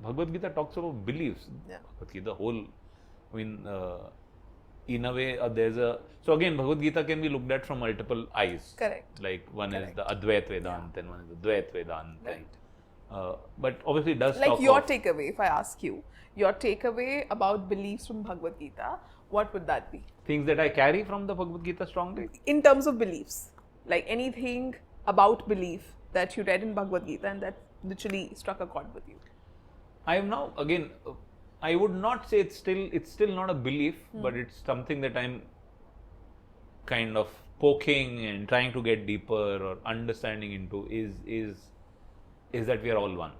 [SPEAKER 1] Bhagavad Gita talks about beliefs.
[SPEAKER 2] Yeah.
[SPEAKER 1] Bhagavad Gita, whole, I mean, in a way, there's a. So again, Bhagavad Gita can be looked at from multiple eyes.
[SPEAKER 2] Correct.
[SPEAKER 1] Like one
[SPEAKER 2] Correct.
[SPEAKER 1] is the Advait Vedant, and one is the Dvait Vedant.
[SPEAKER 2] Right.
[SPEAKER 1] But obviously, it does
[SPEAKER 2] Like
[SPEAKER 1] talk
[SPEAKER 2] your
[SPEAKER 1] of
[SPEAKER 2] takeaway, if I ask you, your takeaway about beliefs from Bhagavad Gita, what would that be?
[SPEAKER 1] things that I carry from the Bhagavad Gita strongly.
[SPEAKER 2] In terms of beliefs, like anything about belief that you read in Bhagavad Gita and that literally struck a chord with you.
[SPEAKER 1] I am now again. I would not say it's still not a belief, but it's something that I'm kind of poking and trying to get deeper or understanding into is that we are all one.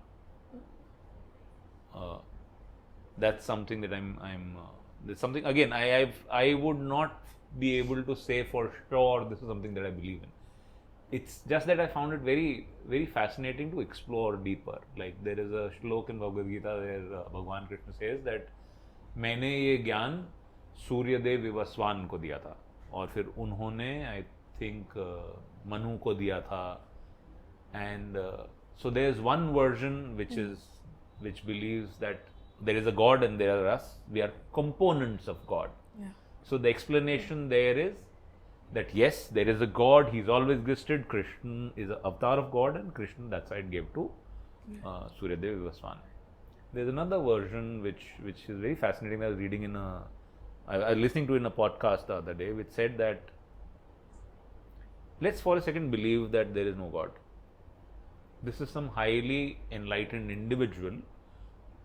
[SPEAKER 1] That's something that I'm there's something again I would not be able to say for sure this is something that I believe in. It's just that I found it very, very fascinating to explore deeper. Like there is a shlok in Bhagavad Gita where Bhagwan Krishna says that मैंने ये ज्ञान सूर्यदेव विवस्वान को दिया था और फिर उन्होंने I think Manu को दिया था. And so there is one version which believes that there is a God and there are us. We are components of God.
[SPEAKER 2] Yeah.
[SPEAKER 1] So the explanation there is that yes, there is a God, he's always existed. Krishna is an avatar of God, and Krishna, that's why it gave to Suryadev Vivaswan. There's another version which is very fascinating. I was reading I was listening to in a podcast the other day, which said that let's for a second believe that there is no God. This is some highly enlightened individual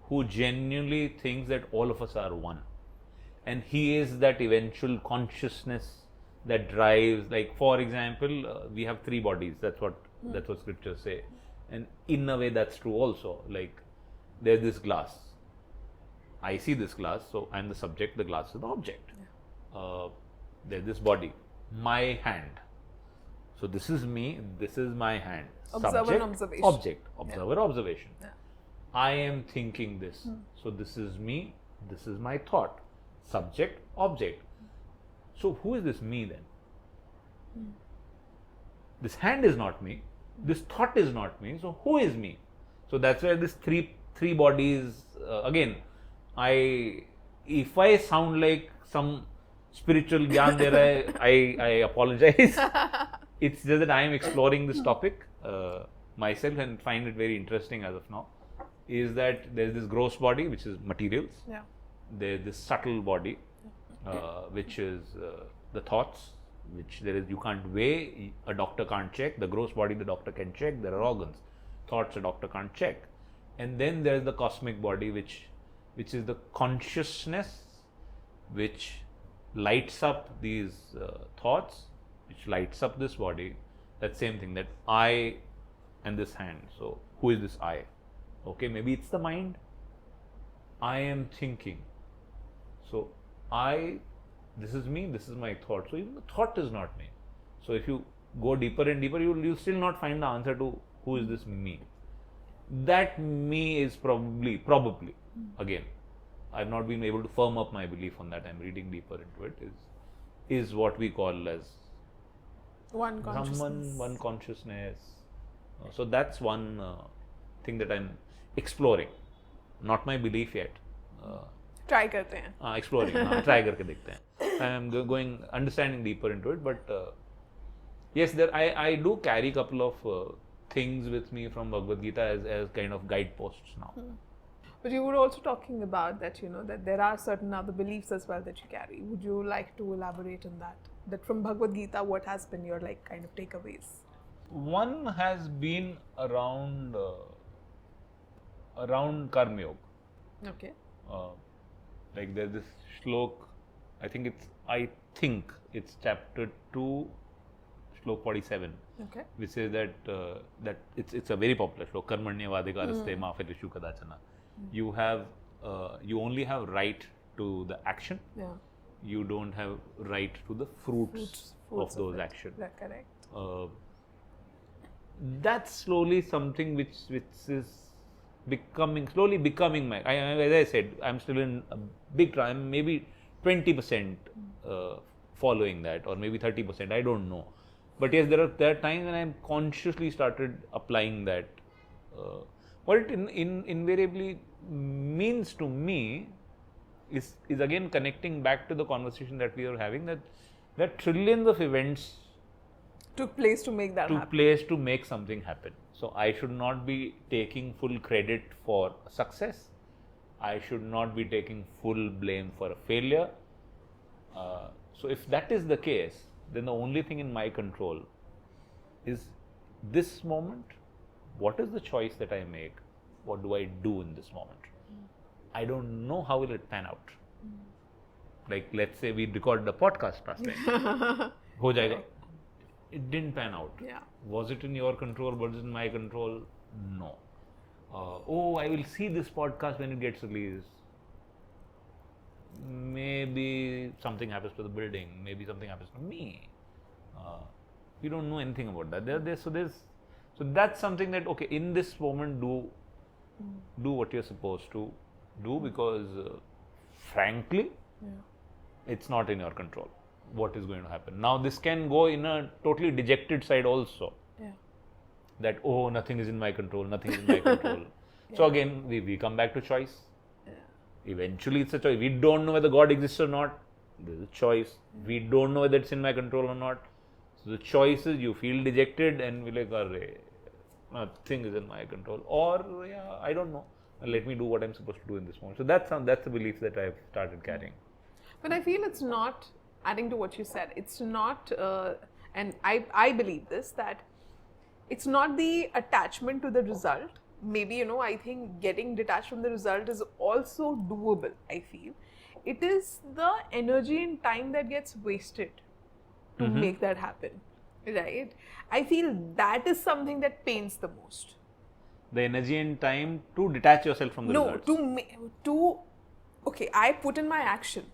[SPEAKER 1] who genuinely thinks that all of us are one, and he is that eventual consciousness that drives, like for example, we have three bodies. That's what scriptures say, and in a way that's true also. Like there's this glass. I see this glass, so I'm the subject. The glass is the object. Yeah. There's this body, my hand. So this is me. This is my hand.
[SPEAKER 2] Observer
[SPEAKER 1] Subject,
[SPEAKER 2] and observation.
[SPEAKER 1] object, observer, observation.
[SPEAKER 2] Yeah.
[SPEAKER 1] I am thinking this. So this is me. This is my thought. Subject, object. So who is this me then? This hand is not me. This thought is not me. So who is me? So that's where this three bodies again. If I sound like some spiritual gyan de raha hai, I apologize. It's just that I am exploring this topic myself and find it very interesting as of now. Is that there's this gross body which is materials.
[SPEAKER 2] Yeah.
[SPEAKER 1] There's this subtle body which is the thoughts, which there is you can't weigh, a doctor can't check. The gross body the doctor can check. There are organs. Thoughts a doctor can't check. And then there's the cosmic body which is the consciousness which lights up these thoughts, which lights up this body. That same thing, that I and this hand. So who is this I? Okay, maybe it's the mind. I am thinking. So this is me, this is my thought. So even the thought is not me. So if you go deeper and deeper, you'll still not find the answer to who is this me. That me is probably, again, I've not been able to firm up my belief on that. I'm reading deeper into it. Is what we call as
[SPEAKER 2] One consciousness.
[SPEAKER 1] Brahman, one consciousness. So that's one thing that I'm exploring. Not my belief yet.
[SPEAKER 2] Try करते हैं.
[SPEAKER 1] Exploring. Try करके देखते हैं. I'm going understanding deeper into it, but yes, I do carry a couple of things with me from Bhagavad Gita as kind of guideposts now.
[SPEAKER 2] But you were also talking about that, that there are certain other beliefs as well that you carry. Would you like to elaborate on that? That from Bhagavad Gita, what has been your kind of takeaways?
[SPEAKER 1] One has been around Karma Yoga.
[SPEAKER 2] Okay.
[SPEAKER 1] Like there's this shlok, I think it's chapter 2, shlok 47.
[SPEAKER 2] Okay.
[SPEAKER 1] Which says that it's a very popular shlok, karmanyavadikaraste ma fetishu kadachana. You only have right to the action.
[SPEAKER 2] Yeah.
[SPEAKER 1] You don't have right to the fruits of those actions.
[SPEAKER 2] That's correct.
[SPEAKER 1] That's slowly something which is slowly becoming my. As I said, I'm still in a big try. I'm maybe 20% following that, or maybe 30%. I don't know. But yes, there are times when I'm consciously started applying that. What it invariably means to me is again connecting back to the conversation that we are having, that trillions of events
[SPEAKER 2] took place to make that happen.
[SPEAKER 1] Place to make something happen. So I should not be taking full credit for success. I should not be taking full blame for a failure. So if that is the case, then the only thing in my control is this moment. What is the choice that I make? What do I do in this moment? I don't know how will it pan out. Like let's say we recorded a podcast last time. Ho jayega. It didn't pan out.
[SPEAKER 2] Yeah.
[SPEAKER 1] Was it in your control? Was it in my control? No. I will see this podcast when it gets released. Maybe something happens to the building. Maybe something happens to me. We don't know anything about that. So that's something that, okay, in this moment, do what you're supposed to do, because frankly, it's not in your control what is going to happen. Now this can go in a totally dejected side also.
[SPEAKER 2] Yeah.
[SPEAKER 1] That, nothing is in my control, nothing is in my control. Yeah. So again, we come back to choice. Yeah. Eventually it's a choice. We don't know whether God exists or not. There's a choice. We don't know whether it's in my control or not. So the choice is, you feel dejected and be like, nothing is in my control. Or, I don't know. Let me do what I'm supposed to do in this moment. So that's the belief that I've started carrying.
[SPEAKER 2] But I feel it's not, adding to what you said, it's not, and I believe this, that it's not the attachment to the result. Maybe, I think getting detached from the result is also doable, I feel. It is the energy and time that gets wasted to make that happen, right? I feel that is something that pains the most.
[SPEAKER 1] The energy and time to detach yourself from the results.
[SPEAKER 2] Okay, I put in my action,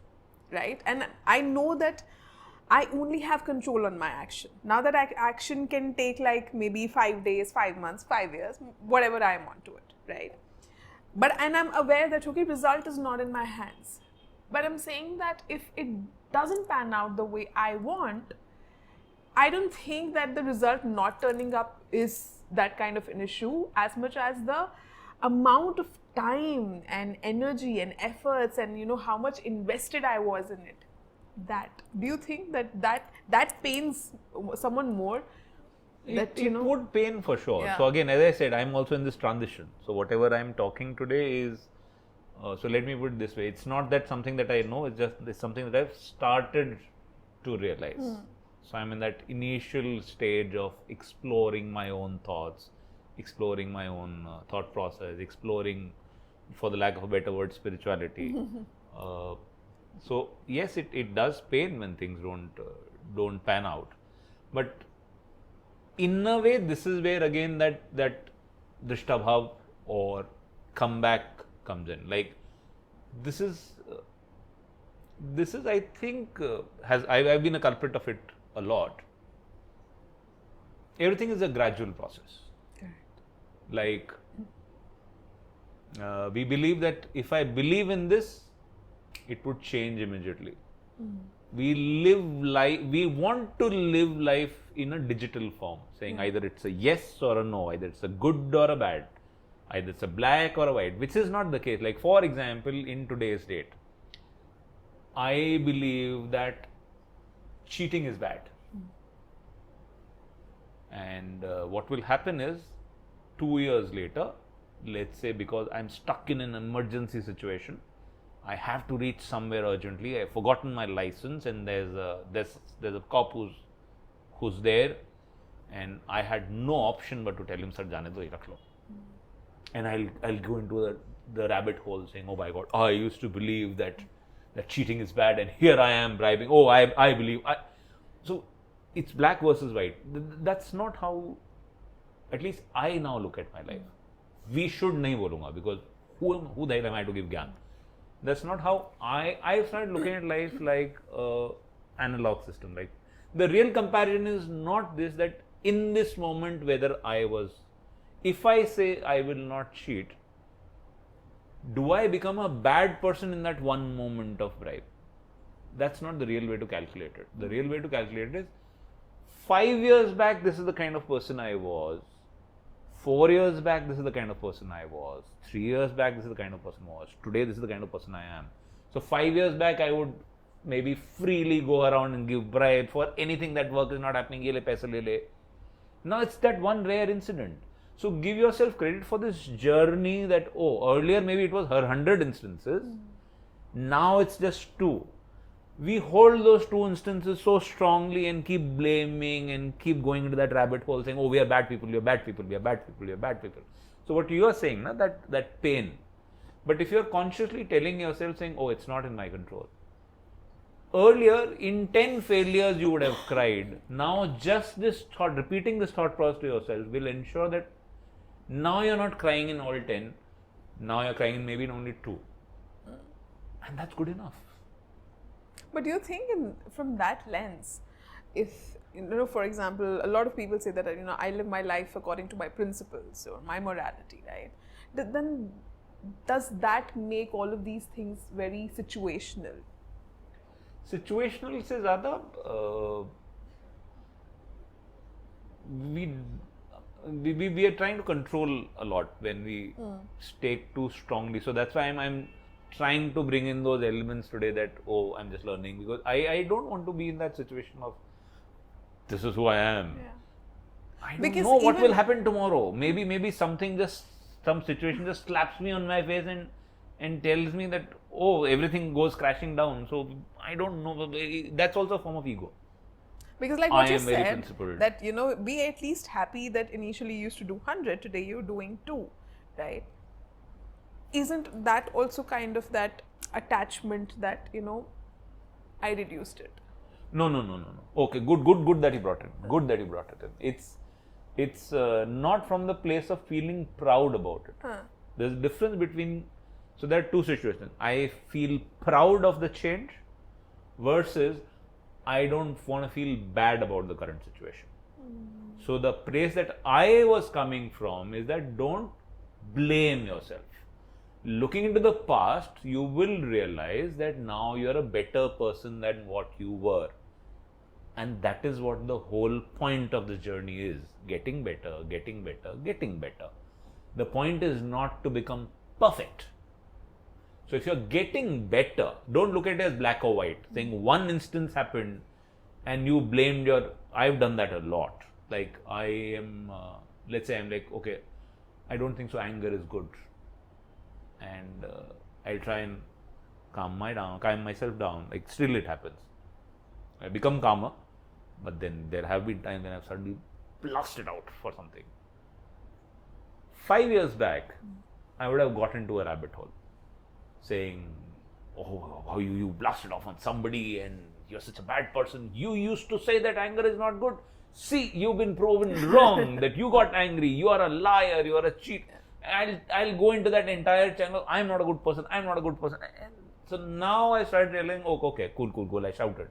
[SPEAKER 2] right? And I know that I only have control on my action. Now that action can take like maybe 5 days, 5 months, 5 years, whatever I am onto it, right? And I'm aware that, okay, result is not in my hands. But I'm saying that if it doesn't pan out the way I want, I don't think that the result not turning up is that kind of an issue, as much as the amount of time and energy and efforts and how much invested I was in it. Do you think that pains someone more?
[SPEAKER 1] It would pain for sure.
[SPEAKER 2] Yeah.
[SPEAKER 1] So again, as I said, I'm also in this transition. So whatever I'm talking today is, so let me put it this way. It's not that something that I know, it's something that I've started to realize. So I'm in that initial stage of exploring my own thoughts, exploring my own thought process, exploring, for the lack of a better word, spirituality. So yes, it does pain when things don't pan out. But in a way, this is where again that drishtabhav or comeback comes in. Like this is I think I've been a culprit of it a lot. Everything is a gradual process.
[SPEAKER 2] Correct.
[SPEAKER 1] Like we believe that if I believe in this, it would change immediately. We want to live life in a digital form, saying either it's a yes or a no, either it's a good or a bad, either it's a black or a white, which is not the case. Like for example, in today's date, I believe that cheating is bad. And what will happen is, 2 years later, let's say because I'm stuck in an emergency situation, I have to reach somewhere urgently. I've forgotten my license, and there's a cop who's there, and I had no option but to tell him, "Sir, jaane do, ye rakh lo." And I'll go into the rabbit hole saying, "Oh my God, I used to believe that cheating is bad, and here I am bribing. Oh, I believe." So it's black versus white. That's not how, at least I now look at my life. We should nahi bolunga, because who the hell am I to give gyan? That's not how I've started looking at life, like analog system. Like the real comparison is not this, that in this moment whether if I say I will not cheat, do I become a bad person in that one moment of bribe? That's not the real way to calculate it. The real way to calculate it is 5 years back, this is the kind of person I was. 4 years back, this is the kind of person I was. 3 years back, this is the kind of person I was. Today, this is the kind of person I am. So 5 years back, I would maybe freely go around and give bribe for anything that work is not happening. Ye le paisa le le. Now it's that one rare incident. So give yourself credit for this journey that, earlier maybe it was 100 instances. Now it's just 2. We hold those 2 instances so strongly and keep blaming and keep going into that rabbit hole saying, we are bad people, we are bad people, we are bad people, we are bad people. So what you are saying, that pain. But if you are consciously telling yourself saying, it's not in my control. Earlier, in 10 failures, you would have cried. Now, just this thought, repeating this thought process to yourself will ensure that now you're not crying in all 10. Now you're crying in maybe in only 2. And that's good enough.
[SPEAKER 2] But do you think from that lens, if, for example, a lot of people say that, I live my life according to my principles or my morality, right? Then does that make all of these things very situational?
[SPEAKER 1] Situational se zyada, we are trying to control a lot when we stake too strongly. So that's why I'm trying to bring in those elements today that, I'm just learning, because I don't want to be in that situation of, this is who I am. Yeah. I don't know what will happen tomorrow. Maybe some situation just slaps me on my face and tells me that, everything goes crashing down. So I don't know. That's also a form of ego.
[SPEAKER 2] Because like what you said, that, be at least happy that initially you used to do 100, today you're doing 2, right? Isn't that also kind of that attachment that, I reduced it?
[SPEAKER 1] No. Okay, good that you brought it. Good that you brought it in. It's not from the place of feeling proud about it. There's a difference between, so there are 2 situations. I feel proud of the change versus I don't want to feel bad about the current situation. So the place that I was coming from is that don't blame yourself. Looking into the past, you will realize that now you're a better person than what you were. And that is what the whole point of this journey is. Getting better, getting better, getting better. The point is not to become perfect. So if you're getting better, don't look at it as black or white. Saying one instance happened and you blamed I've done that a lot. Like I am, let's say I'm like, okay, I don't think so anger is good. And I'll try and calm myself down. Like still it happens. I become calmer, but then there have been times when I've suddenly blasted out for something. 5 years back, I would have got into a rabbit hole, saying, how you blasted off on somebody and you're such a bad person. You used to say that anger is not good. See, you've been proven wrong, that you got angry. You are a liar. You are a cheat. I'll go into that entire channel. I'm not a good person. I'm not a good person. And so now I started realizing, okay, cool. I shouted.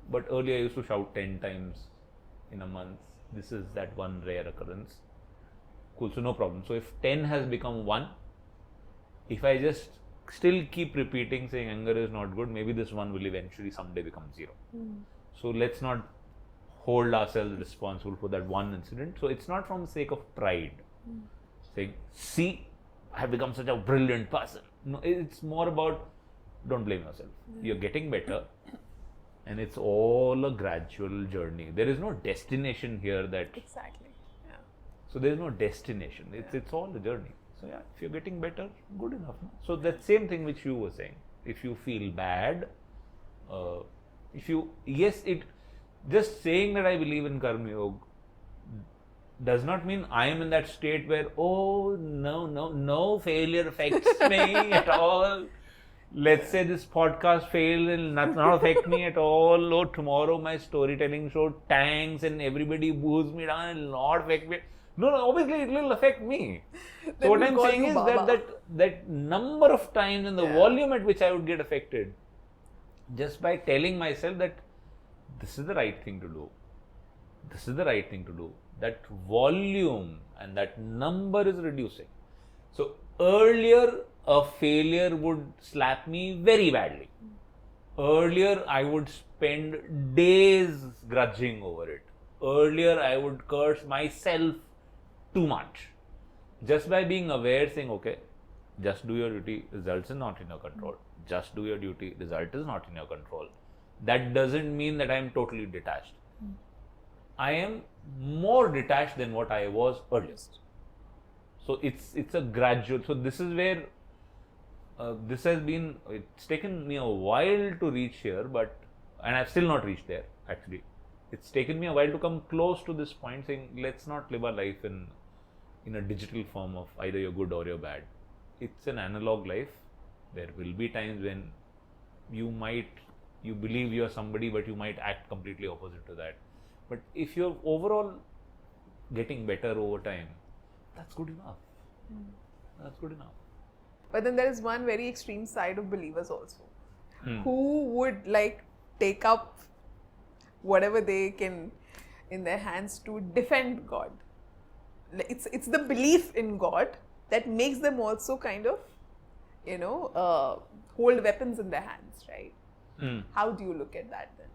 [SPEAKER 1] But earlier I used to shout 10 times in a month. This is that one rare occurrence. Cool, so no problem. So if 10 has become 1, if I just still keep repeating saying anger is not good, maybe this 1 will eventually someday become 0. So let's not hold ourselves responsible for that one incident. So it's not from the sake of pride, saying, see, I have become such a brilliant person. No, it's more about, don't blame yourself. You're getting better, and it's all a gradual journey. There is no destination here that.
[SPEAKER 2] Exactly. Yeah.
[SPEAKER 1] So there is no destination. It's all the journey. So yeah, if you're getting better, good enough. No? So that same thing which you were saying. If you feel bad, just saying that I believe in Karma Yoga does not mean I am in that state where, oh no failure affects me at all. Let's say this podcast failed and not affect me at all. Oh, tomorrow my storytelling show tanks and everybody boos me down and not affect me. No, obviously it will affect me. So what I'm saying is that number of times and the volume at which I would get affected, just by telling myself that this is the right thing to do. This is the right thing to do. That volume and that number is reducing. So earlier, a failure would slap me very badly. Earlier, I would spend days grudging over it. Earlier, I would curse myself too much. Just by being aware, saying, okay, just do your duty, results are not in your control. Just do your duty, result is not in your control. That doesn't mean that I am totally detached. I am more detached than what I was earlier. So it's a gradual. So this is where it's taken me a while to reach here, and I've still not reached there actually. It's taken me a while to come close to this point, saying let's not live our life in a digital form of either you're good or you're bad. It's an analog life. There will be times when you believe you're somebody, but you might act completely opposite to that. But if you're overall getting better over time, that's good enough. That's good enough.
[SPEAKER 2] But then there is one very extreme side of believers also, who would take up whatever they can in their hands to defend God. It's the belief in God that makes them also kind of, hold weapons in their hands, right? How do you look at that then?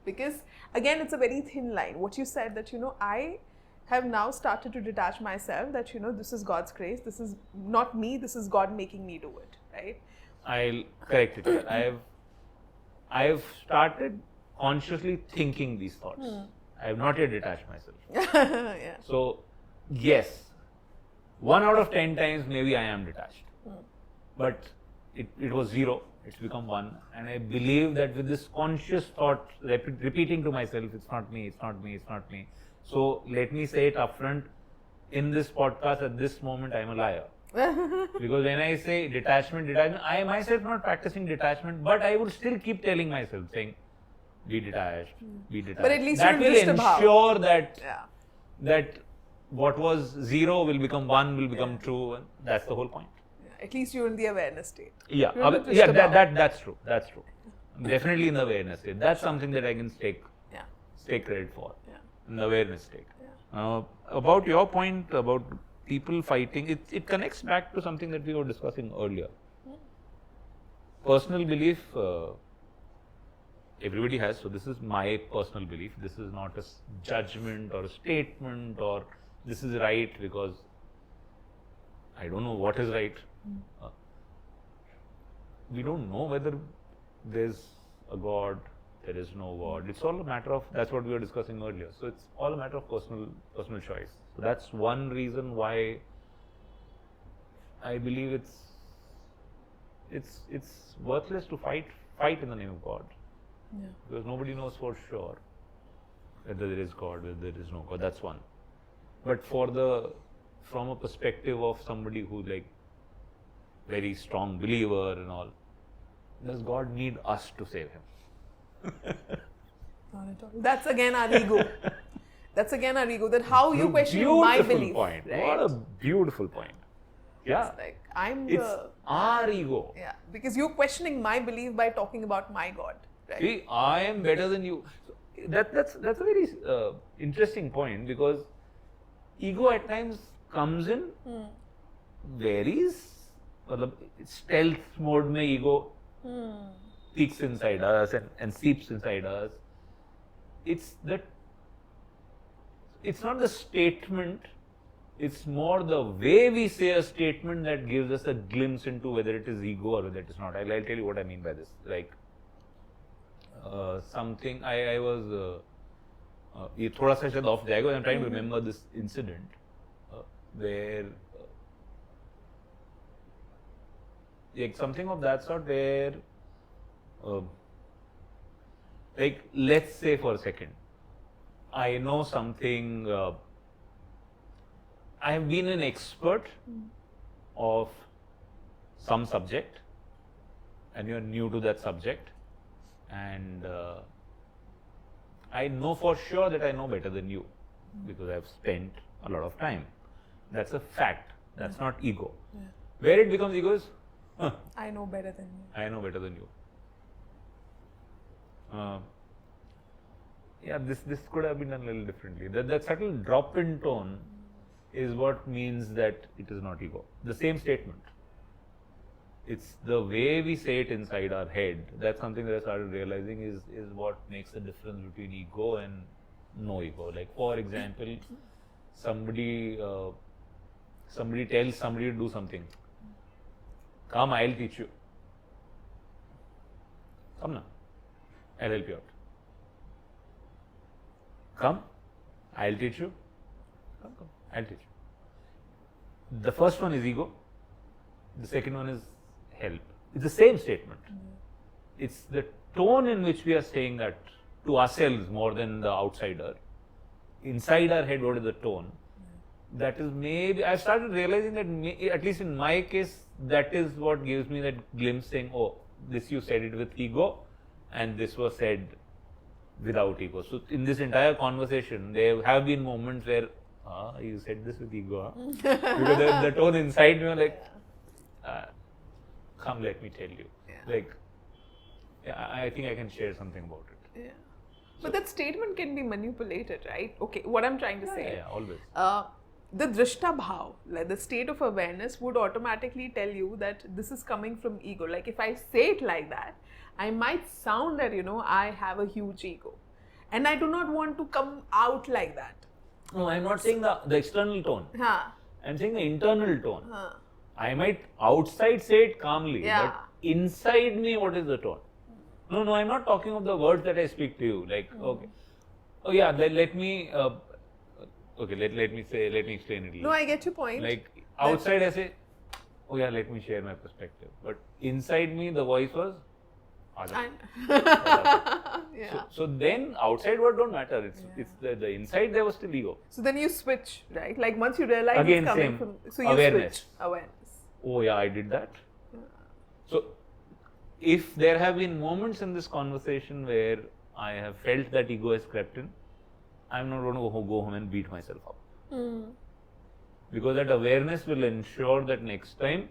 [SPEAKER 2] Because again, it's a very thin line. What you said that, I have now started to detach myself that, this is God's grace. This is not me. This is God making me do it, right?
[SPEAKER 1] I'll correct it here. I have started consciously thinking these thoughts. I have not yet detached myself.
[SPEAKER 2] Yeah.
[SPEAKER 1] So, yes, 1 out of 10 times maybe I am detached. But it was 0. It's become 1. And I believe that with this conscious thought, repeating to myself, it's not me, it's not me, it's not me. So let me say it upfront, in this podcast at this moment, I'm a liar. Because when I say detachment, I myself not practicing detachment, but I would still keep telling myself, saying, be detached, be detached.
[SPEAKER 2] But at least
[SPEAKER 1] that will ensure that what was 0 will become 1, will become true, and that's the whole point.
[SPEAKER 2] At least you're in the awareness state.
[SPEAKER 1] Yeah, that's true. That's true. Definitely in the awareness state. That's something that I can take credit for. In the awareness state. About your point about people fighting, it connects back to something that we were discussing earlier. Personal belief, everybody has. So this is my personal belief. This is not a judgment or a statement or this is right because I don't know what is right. We don't know whether there's a God, there is no God. It's all a matter of, that's what we were discussing earlier. So it's all a matter of personal choice. So that's one reason why I believe it's worthless to fight in the name of God.
[SPEAKER 2] Yeah.
[SPEAKER 1] Because nobody knows for sure whether there is God, whether there is no God. That's one. But from a perspective of somebody who very strong believer and all, does God need us to save him?
[SPEAKER 2] Not at all. That's again our ego. That how you question my belief.
[SPEAKER 1] Point.
[SPEAKER 2] Right?
[SPEAKER 1] What a beautiful point. Yeah.
[SPEAKER 2] It's
[SPEAKER 1] our ego.
[SPEAKER 2] Yeah, because you're questioning my belief by talking about my God. Right?
[SPEAKER 1] See, I am better than you. So that's a very interesting point because ego at times comes in, varies. Stealth mode mein ego peeks inside us and seeps inside us. It's not the statement, it's more the way we say a statement that gives us a glimpse into whether it is ego or whether it is not. I'll tell you what I mean by this. Something ये थोड़ा सा शायद off जाएगा. I'm trying to remember this incident. where like something of that sort where like let's say for a second I know something, I have been an expert of some subject and you're new to that subject, and I know for sure that I know better than you because I've spent a lot of time. That's a fact. That's not ego.
[SPEAKER 2] Yeah.
[SPEAKER 1] Where it becomes ego is,
[SPEAKER 2] I know better than you.
[SPEAKER 1] I know better than you. Yeah, this could have been done a little differently. That subtle drop in tone is what means that it is not ego. The same statement. It's the way we say it inside our head. That's something that I started realizing is what makes the difference between ego and no ego. Like for example, somebody tells somebody to do something. Come, I'll teach you. Come now, I'll help you out. Come, I'll teach you. Come, I'll teach you. The first one is ego. The second one is help. It's the same statement. It's the tone in which we are saying that to ourselves more than the outsider. Inside our head, what is the tone? That is maybe, I started realizing that at least in my case, that is what gives me that glimpse saying, oh, this you said it with ego and this was said without ego. So in this entire conversation, there have been moments where, you said this with ego, huh? Because the tone inside me was like, come, let me tell you.
[SPEAKER 2] Yeah.
[SPEAKER 1] Like, I think I can share something about it.
[SPEAKER 2] Yeah. But that statement can be manipulated, right? Okay, what I'm trying to say.
[SPEAKER 1] Yeah, always.
[SPEAKER 2] The drishta bhav, like the state of awareness, would automatically tell you that this is coming from ego. Like if I say it like that, I might sound that, I have a huge ego. And I do not want to come out like that.
[SPEAKER 1] No, I'm not saying the external tone. I'm saying the internal tone. I might outside say it calmly, but inside me, what is the tone? No, I'm not talking of the words that I speak to you. Like, okay. Oh yeah, let me, let me explain it.
[SPEAKER 2] No, I get your point.
[SPEAKER 1] Like, outside I say, oh yeah, let me share my perspective. But inside me, the voice was,
[SPEAKER 2] yeah.
[SPEAKER 1] So then outside word don't matter. It's the inside there was still ego.
[SPEAKER 2] So then you switch, right? Like once you realize
[SPEAKER 1] again,
[SPEAKER 2] it's coming
[SPEAKER 1] same.
[SPEAKER 2] from, so you
[SPEAKER 1] Awareness.
[SPEAKER 2] switch. Awareness.
[SPEAKER 1] Oh yeah, I did that. So if there have been moments in this conversation where I have felt that ego has crept in, I'm not going to go home and beat myself up. Because that awareness will ensure that next time,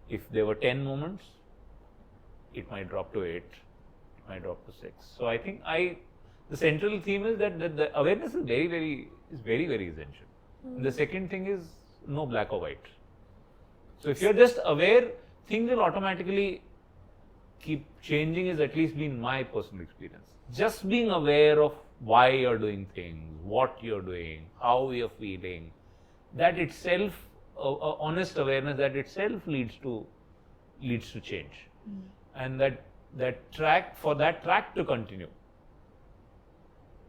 [SPEAKER 1] if there were 10 moments, it might drop to 8, it might drop to 6. So I think the central theme is that the awareness is very, very essential. The second thing is no black or white. So if you're just aware, things will automatically keep changing, is at least been my personal experience. Just being aware of why you're doing things, what you're doing, how you're feeling, that itself, honest awareness, that itself leads to change. And that track to continue.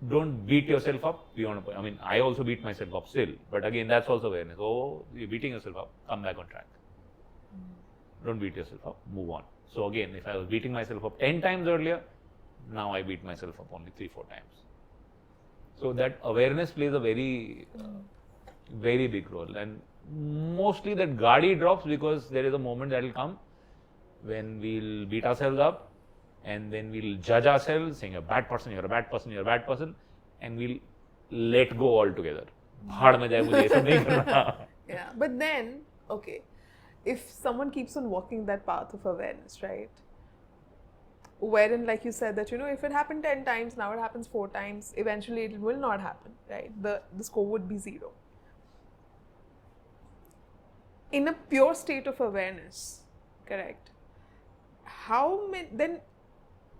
[SPEAKER 1] Don't beat yourself up beyond a point. I mean, I also beat myself up still, but again, that's also awareness. Oh, you're beating yourself up, come back on track. Don't beat yourself up, move on. So again, if I was beating myself up 10 times earlier, now I beat myself up only 3-4 times. So that awareness plays a very big role, and mostly that gadi drops because there is a moment that will come when we'll beat ourselves up and then we'll judge ourselves saying, you're a bad person, you're a bad person, you're a bad person, and we'll let go altogether.
[SPEAKER 2] Yeah, but then, okay, if someone keeps on walking that path of awareness, right? Wherein, like you said, that, if it happened 10 times, now it happens 4 times, eventually it will not happen, right? The score would be 0. In a pure state of awareness, correct? Then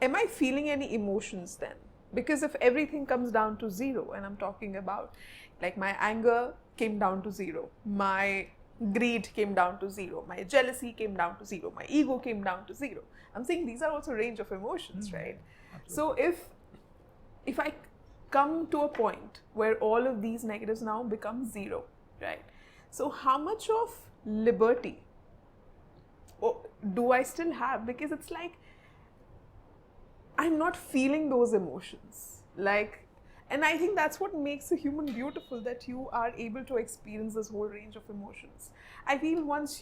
[SPEAKER 2] am I feeling any emotions then? Because if everything comes down to 0, and I'm talking about, like, my anger came down to 0, my greed came down to 0, my jealousy came down to 0, my ego came down to 0. I'm saying these are also range of emotions, right? Absolutely. So if I come to a point where all of these negatives now become 0, right? So how much of liberty do I still have? Because it's like I'm not feeling those emotions. And I think that's what makes a human beautiful, that you are able to experience this whole range of emotions. I feel once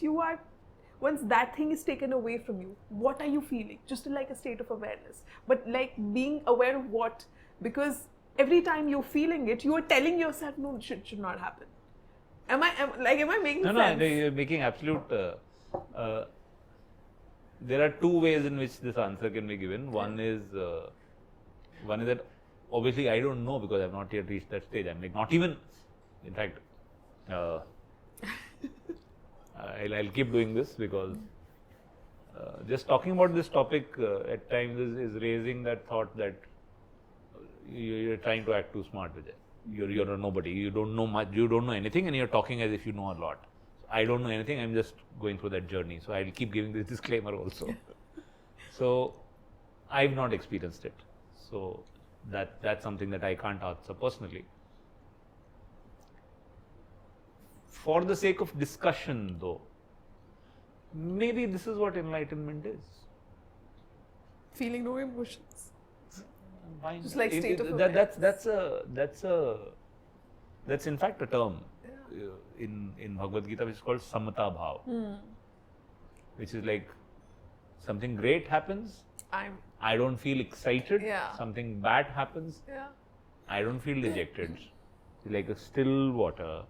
[SPEAKER 2] that thing is taken away from you, what are you feeling? Just like a state of awareness. But like being aware of what? Because every time you're feeling it, you are telling yourself, no, it should not happen. Am I making sense?
[SPEAKER 1] No, you're making absolute. There are two ways in which this answer can be given. One is that obviously I don't know, because I've not yet reached that stage. I'm like not even. In fact, I'll keep doing this, because just talking about this topic at times is raising that thought that you're trying to act too smart, Vijay. You're a nobody. You don't know much. You don't know anything, and you're talking as if you know a lot. I don't know anything. I'm just going through that journey. So I'll keep giving this disclaimer also. So I've not experienced it. So that's something that I can't answer personally. For the sake of discussion, though, maybe this is what enlightenment is.
[SPEAKER 2] Feeling no emotions.
[SPEAKER 1] Fine.
[SPEAKER 2] Just like state of awareness.
[SPEAKER 1] That's in fact a term in Bhagavad Gita, which is called samata bhav, which is like something great happens, I don't feel excited.
[SPEAKER 2] Yeah.
[SPEAKER 1] Something bad happens,
[SPEAKER 2] Yeah.
[SPEAKER 1] I don't feel dejected. It's like a still water.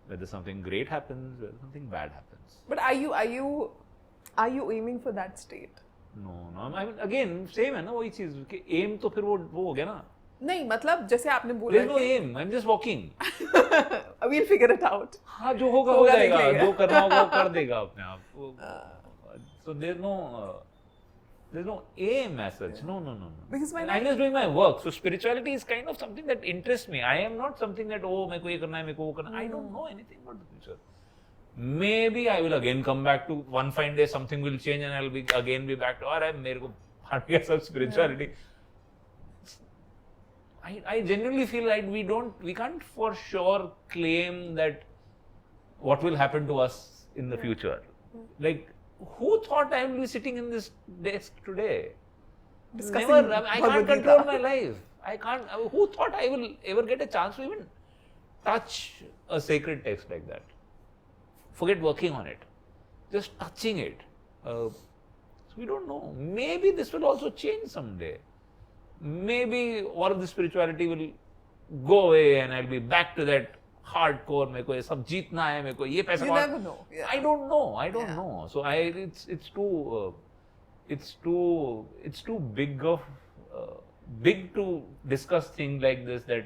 [SPEAKER 1] Whether something great happens, whether something bad happens.
[SPEAKER 2] But are you aiming for that state?
[SPEAKER 1] No. I mean, again, same है ना वही चीज कि aim तो फिर वो हो गया ना.
[SPEAKER 2] नहीं, मतलब जैसे आपने बोला
[SPEAKER 1] There's no aim. I'm just walking.
[SPEAKER 2] We'll figure it out.
[SPEAKER 1] हाँ, जो होगा हो जाएगा. जो करना होगा वो कर देगा अपने आप. So there's no aim as such. No.
[SPEAKER 2] Because when
[SPEAKER 1] I'm just doing my work. So spirituality is kind of something that interests me. I am not something that मेरे को ये करना है, मेरे को वो करना है. I don't know anything about the future. Maybe I will again come back to one fine day, something will change and I'll be back to, मेरे को भाड़ गया सब spirituality. I genuinely feel like we can't for sure claim that what will happen to us in the future. Like, who thought I will be sitting in this desk today?
[SPEAKER 2] Discussing
[SPEAKER 1] Never. I can't
[SPEAKER 2] Bhagavad
[SPEAKER 1] control
[SPEAKER 2] Gita.
[SPEAKER 1] my life. I can't. Who thought I will ever get a chance to even touch a sacred text like that? Forget working on it. Just touching it. So we don't know. Maybe this will also change someday. Maybe all of the spirituality will go away and I'll be back to that hardcore. मेरे को ये सब जीतना है. मेरे को ये पैसा.
[SPEAKER 2] You never know. Yeah.
[SPEAKER 1] I don't know. So it's too big to discuss things like this. That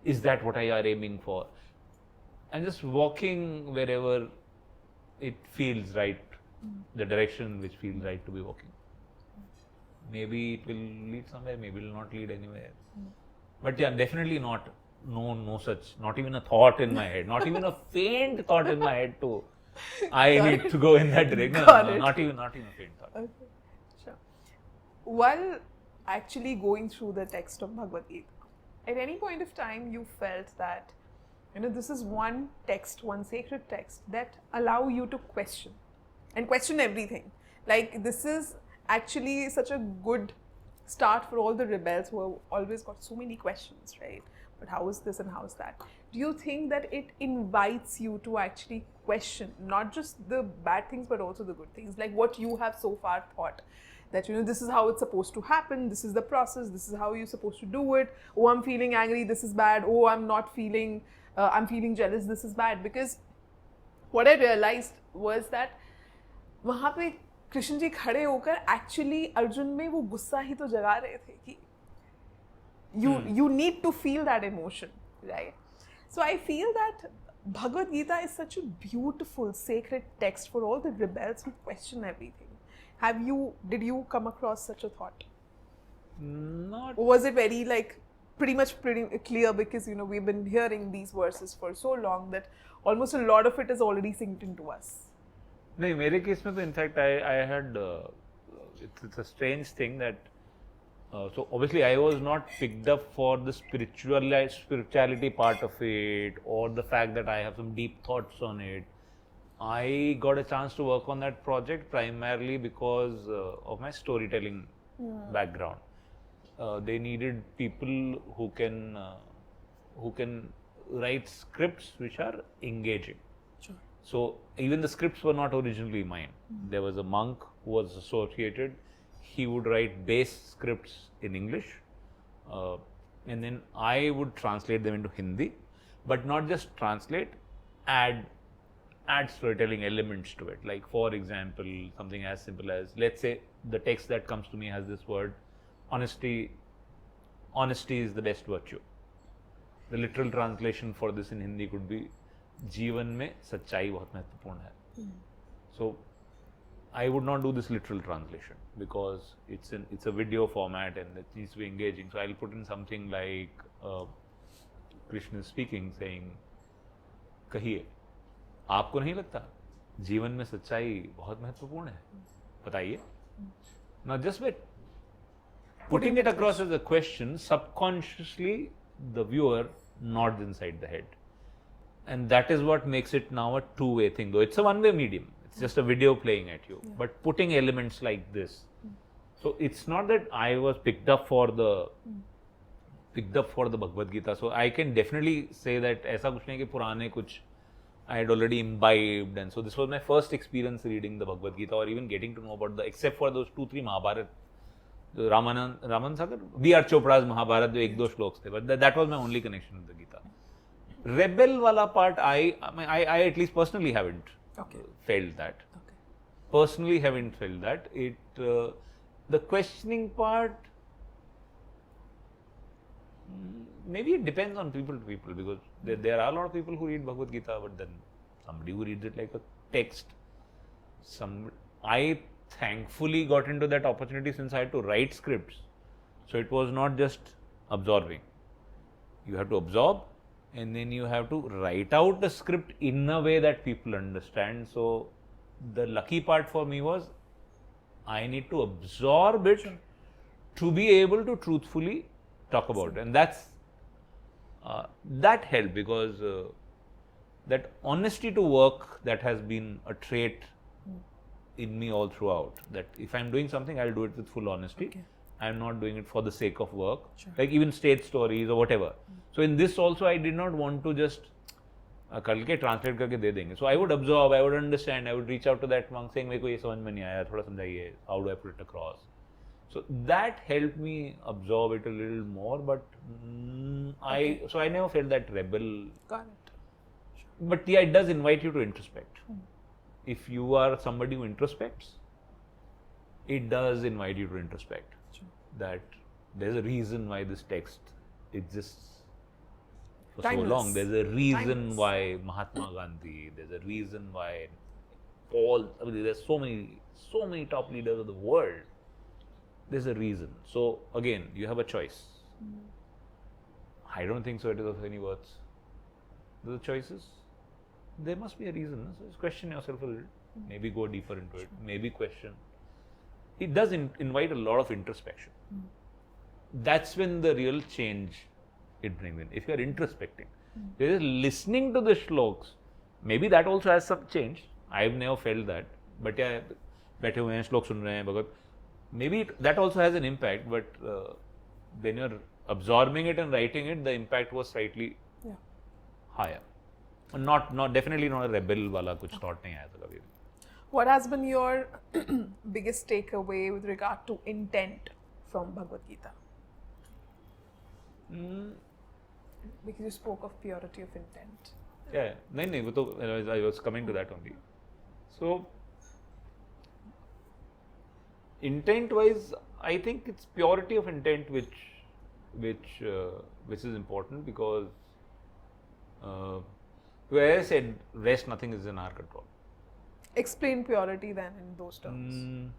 [SPEAKER 1] is that what I are aiming for? I'm just walking wherever it feels right, the direction which feels right to be walking. Maybe it will lead somewhere, maybe it will not lead anywhere. But yeah, definitely not. No such, not even a thought in my head, not even a faint thought in my head to, I need to go in that direction. No, not even a faint thought.
[SPEAKER 2] Okay, sure. While actually going through the text of Bhagavad Gita, at any point of time you felt that, this is one text, one sacred text that allow you to question everything. Like, this is actually such a good start for all the rebels who have always got so many questions, right? But how is this and how is that? Do you think that it invites you to actually question not just the bad things but also the good things, like what you have so far thought? That, this is how it's supposed to happen, this is the process, this is how you're supposed to do it. Oh, I'm feeling angry, this is bad. Oh, I'm feeling jealous, this is bad. Because what I realized was that वहाँ पे कृष्ण जी खड़े होकर actually Arjun में वो गुस्सा ही तो जगा रहे थे कि you need to feel that emotion, right? So I feel that Bhagavad Gita is such a beautiful sacred text for all the rebels who question everything. Did you come across such a thought?
[SPEAKER 1] Not.
[SPEAKER 2] Or was it very pretty clear, because we've been hearing these verses for so long that almost a lot of it is already synced into us?
[SPEAKER 1] नहीं, मेरे case में तो in fact I had it's a strange thing that so obviously I was not picked up for the spirituality part of it, or the fact that I have some deep thoughts on it. I got a chance to work on that project primarily because of my storytelling background. They needed people who can write scripts which are engaging.
[SPEAKER 2] Sure.
[SPEAKER 1] So even the scripts were not originally mine. There was a monk who was associated. He would write base scripts in English, and then I would translate them into Hindi, but not just translate, add storytelling elements to it. Like for example, something as simple as, let's say the text that comes to me has this word, honesty. Honesty is the best virtue. The literal translation for this in Hindi could be, जीवन में सच्चाई बहुत महत्वपूर्ण है. So I would not do this literal translation because it's a video format and it needs to be engaging. So I'll put in something like Krishna is speaking, saying, कहिए, आपको नहीं लगता जीवन में सच्चाई बहुत महत्वपूर्ण है? बताइए. Now just by putting it across as a question, subconsciously the viewer nods inside the head. And that is what makes it now a two-way thing, though it's a one-way medium. It's just a video playing at you. But putting elements like this. So it's not that I was picked up for the Bhagavad Gita. So I can definitely say that ऐसा कुछ नहीं कि पुराने कुछ I had already imbibed, and so this was my first experience reading the Bhagavad Gita or even getting to know about except for those 2-3 Mahabharat, Raman Sagar, B.R. Chopra's Mahabharat, जो एक दो श्लोक थे, but that was my only connection with the Gita. Rebel wala part, I at least personally haven't felt that. Personally haven't felt that. The questioning part, maybe it depends on people to people, because there are a lot of people who read Bhagavad Gita, but then somebody who reads it like a text. I thankfully got into that opportunity since I had to write scripts. So it was not just absorbing. You have to absorb, and then you have to write out the script in a way that people understand. So the lucky part for me was I need to absorb it to be able to truthfully talk about it. And that helped, because that honesty to work, that has been a trait in me all throughout, that if I'm doing something, I'll do it with full honesty. I'm not doing it for the sake of work, like even state stories or whatever. So in this also, I did not want to just कल के translate करके दे देंगे. So I would absorb, I would understand, I would reach out to that monk saying, मेरे को ये समझ में नहीं आया, थोड़ा समझाइए, how do I put it across? So that helped me absorb it a little more, but I never felt that rebel. Got it. But yeah, it does invite you to introspect. If you are somebody who introspects, it does invite you to introspect. That there's a reason why this text exists for so long. There's a reason why Mahatma Gandhi, there's a reason why there's so many top leaders of the world. There's a reason. So again, you have a choice. I don't think so it is of any worth. The choices, there must be a reason. So just question yourself a little. Maybe go deeper into it. Maybe question. It does invite a lot of introspection. That's when the real change it brings in. If you are introspecting, you're just listening to the shloks, maybe that also has some change. I've never felt that. But yeah, बैठे हुए हैं श्लोक सुन रहे हैं भगवत, maybe that also has an impact, but when you're absorbing it and writing it, the impact was slightly higher. Not definitely not a rebel wala kuch thought nahi aaya tha kabhi.
[SPEAKER 2] What has been your biggest takeaway with regard to intent from Bhagavad Gita? Because you spoke of purity of intent.
[SPEAKER 1] Yeah, I was coming to that only. So, intent-wise, I think it's purity of intent which is important, because, as I said, rest, nothing is in our control.
[SPEAKER 2] Explain purity then in those terms.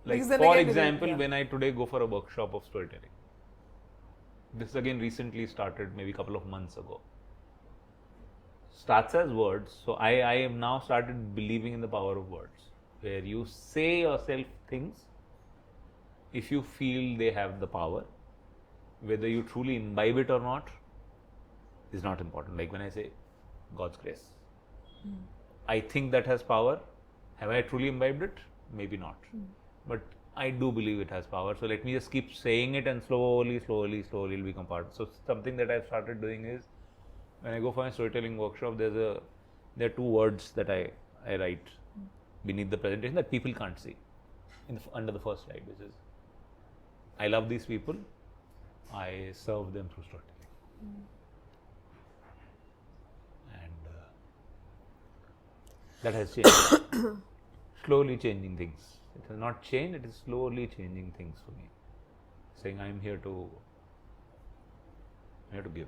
[SPEAKER 1] Like for example, when I today go for a workshop of storytelling, this again recently started, maybe a couple of months ago. Starts as words, so I have now started believing in the power of words, where you say yourself things, if you feel they have the power, whether you truly imbibe it or not is not important. Like when I say God's grace, I think that has power. Have I truly imbibed it? Maybe not. But I do believe it has power. So let me just keep saying it, and slowly it'll become part. So something that I've started doing is, when I go for my storytelling workshop, there are two words that I write beneath the presentation that people can't see under the first slide, which is, I love these people, I serve them through storytelling. And that has changed. Slowly changing things. It has not changed, it is slowly changing things for me. Saying I'm here to give.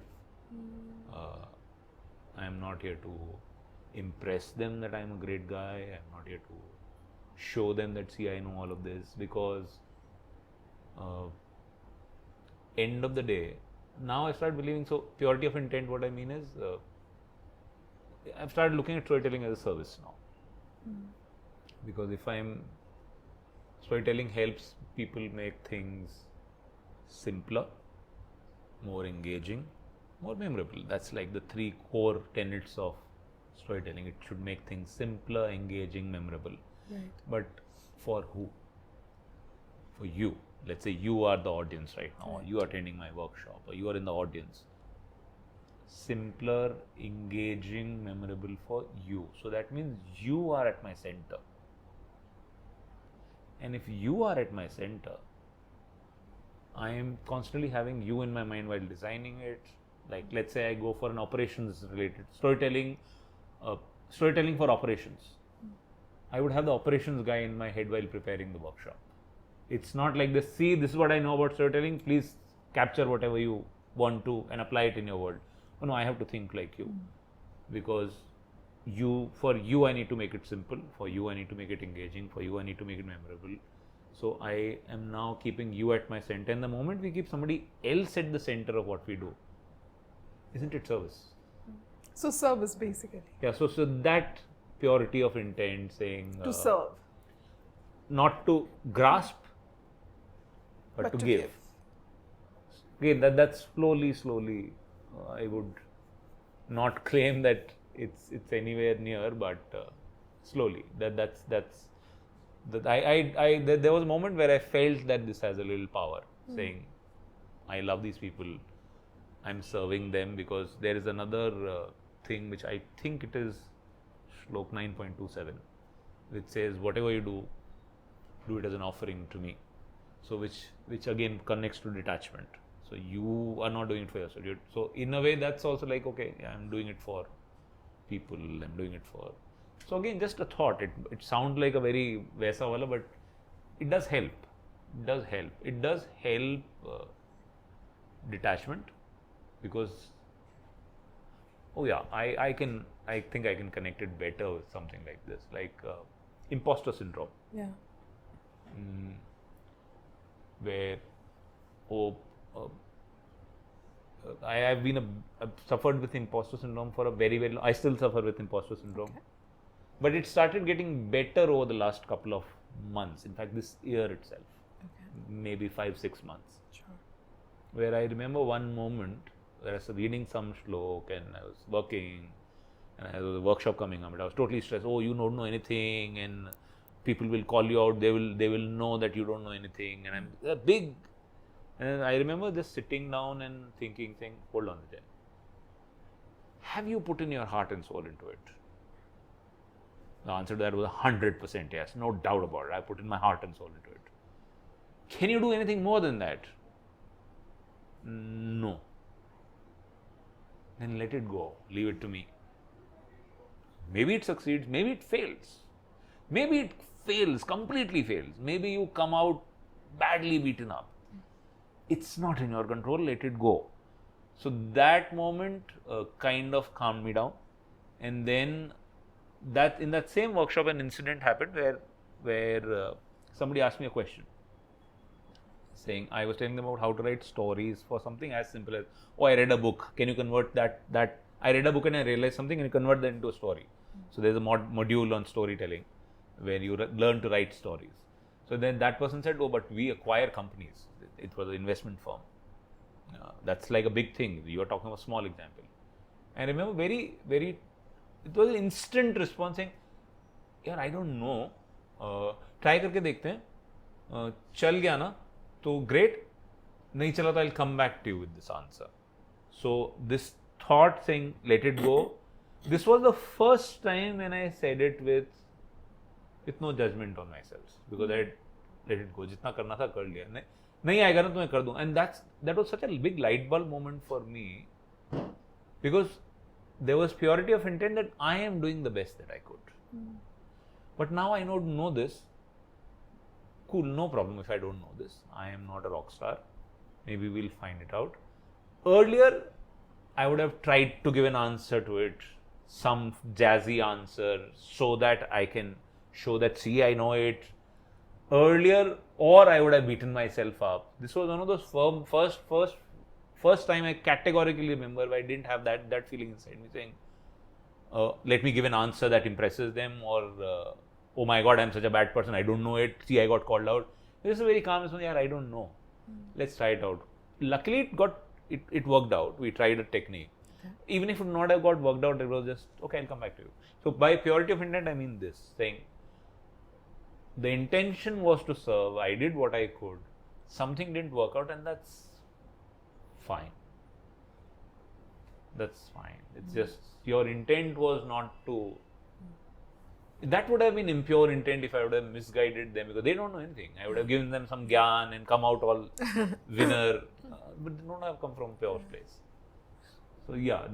[SPEAKER 1] I am not here to impress them that I'm a great guy. I'm not here to show them that, see, I know all of this, because end of the day, now I start believing, so purity of intent, what I mean is, I've started looking at storytelling as a service now. Because if storytelling helps people make things simpler, more engaging, more memorable. That's like the three core tenets of storytelling. It should make things simpler, engaging, memorable.
[SPEAKER 2] Right.
[SPEAKER 1] But for who? For you. Let's say you are the audience right now, or you are attending my workshop, or you are in the audience. Simpler, engaging, memorable for you. So that means you are at my center. And if you are at my center, I am constantly having you in my mind while designing it. Like, let's say I go for an operations related storytelling for operations. I would have the operations guy in my head while preparing the workshop. It's not like this, see, this is what I know about storytelling, please capture whatever you want to and apply it in your world. Oh, no, I have to think like you. Because for you I need to make it simple, for you I need to make it engaging, for you I need to make it memorable. So I am now keeping you at my center, and the moment we keep somebody else at the center of what we do, isn't it service?
[SPEAKER 2] So service, basically.
[SPEAKER 1] Yeah, so that purity of intent, saying
[SPEAKER 2] To serve.
[SPEAKER 1] Not to grasp, but to give. Again, that's slowly, I would not claim that it's anywhere near, but slowly. There was a moment where I felt that this has a little power, saying, I love these people, I'm serving them, because there is another thing which I think it is Shlok 9.27, which says, whatever you do it as an offering to me. So which again connects to detachment. So you are not doing it for yourself. So in a way, that's also like, okay, yeah, I'm doing it for people, I'm doing it for. So again, just a thought. It sounds like a very Vaisa wala, but it does help. It does help detachment, because I think I can connect it better with something like this, like imposter syndrome.
[SPEAKER 2] Yeah.
[SPEAKER 1] Where I've suffered with imposter syndrome for a very, very long. I still suffer with imposter syndrome, but it started getting better over the last couple of months. In fact, this year itself, maybe 5-6 months.
[SPEAKER 2] Sure.
[SPEAKER 1] Where I remember one moment where I was reading some shlok and I was working, and I had a workshop coming up, and I was totally stressed. Oh, you don't know anything, and people will call you out. They will know that you don't know anything, and I'm big. And I remember just sitting down and thinking, saying, hold on, Vijay. Have you put in your heart and soul into it? The answer to that was 100% yes, no doubt about it. I put in my heart and soul into it. Can you do anything more than that? No. Then let it go. Leave it to me. Maybe it succeeds, maybe it fails. Maybe it fails, completely fails. Maybe you come out badly beaten up. It's not in your control, let it go. So that moment kind of calmed me down. And then in that same workshop, an incident happened where somebody asked me a question. Saying, I was telling them about how to write stories for something as simple as, oh, I read a book, can you convert that I read a book and I realized something, and you convert that into a story. So there's a module on storytelling where you learn to write stories. So then that person said, oh, but we acquire companies. It was an investment firm. That's like a big thing. You are talking about a small example. I remember very, very it was an instant response saying, यार I don't know, try करके देखते हैं, चल गया ना तो great, नहीं चला तो I'll come back to you with this answer. So this thought saying let it go, this was the first time when I said it with no judgment on myself, because I let it go, जितना करना था कर लिया, नहीं आएगा ना तो मैं कर दूँ. And that was such a big light bulb moment for me, because there was purity of intent that I am doing the best that I could. But now I know this. Cool, no problem if I don't know this. I am not a rock star. Maybe we'll find it out. Earlier, I would have tried to give an answer to it, some jazzy answer, so that I can show that, see, I know it. Earlier, or I would have beaten myself up. This was one of those first time I categorically remember where I didn't have that feeling inside me saying, let me give an answer that impresses them, or oh my god, I'm such a bad person, I don't know it, see, I got called out. This is a very calm response, yeah, I don't know. Let's try it out. Luckily, it worked out. We tried a technique. Okay. Even if it would not have got worked out, it was just, okay, I'll come back to you. So by purity of intent, I mean this, saying, the intention was to serve, I did what I could, something didn't work out, and that's fine. That's fine. It's just your intent was not to. That would have been impure intent if I would have misguided them, because they don't know anything. I would have given them some gyan and come out all winner, but they don't have come from pure place. So yeah,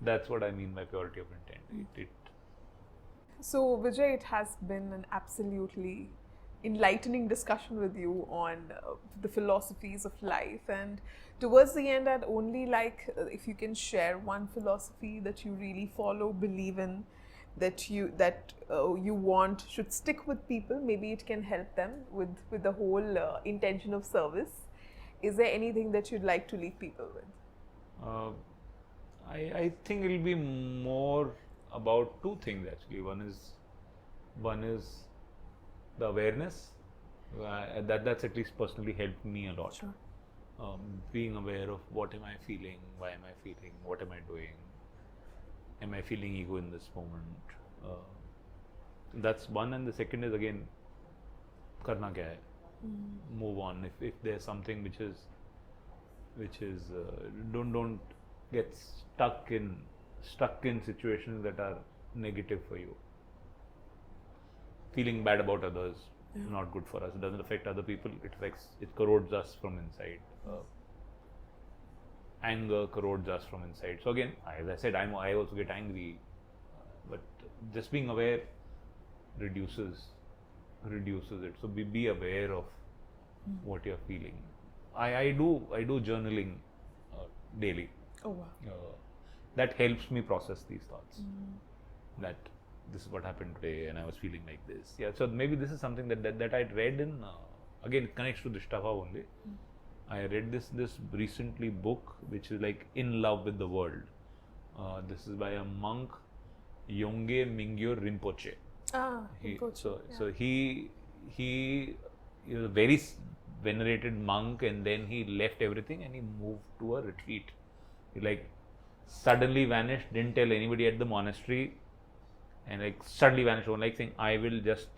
[SPEAKER 1] that's what I mean by purity of intent.
[SPEAKER 2] So Vijay, it has been an absolutely enlightening discussion with you on the philosophies of life, and towards the end I'd only like if you can share one philosophy that you really follow, believe in, that you want should stick with people. Maybe it can help them with the whole intention of service. Is there anything that you'd like to leave people with?
[SPEAKER 1] I think it'll be more about two things actually. One is the awareness. That's at least personally helped me a lot.
[SPEAKER 2] Sure.
[SPEAKER 1] Being aware of what am I feeling, why am I feeling, what am I doing, am I feeling ego in this moment? That's one, and the second is again, karna kya hai? Move on. If there's something which is don't get stuck in situations that are negative for you. Feeling bad about others, not good for us. It doesn't affect other people. It corrodes us from inside. Anger corrodes us from inside. So again, as I said, I also get angry, but just being aware reduces it. So be aware of what you're feeling. I do journaling daily.
[SPEAKER 2] Oh wow.
[SPEAKER 1] That helps me process these thoughts. That this is what happened today, and I was feeling like this. Yeah. So maybe this is something that I read in. Again, it connects to Dishtava only. I read this recently book which is like In Love with the World. This is by a monk, Yongey Mingyur Rinpoche. So he was a very venerated monk, and then he left everything and he moved to a retreat. He like suddenly vanished, didn't tell anybody at the monastery, and like suddenly vanished, like saying, I will just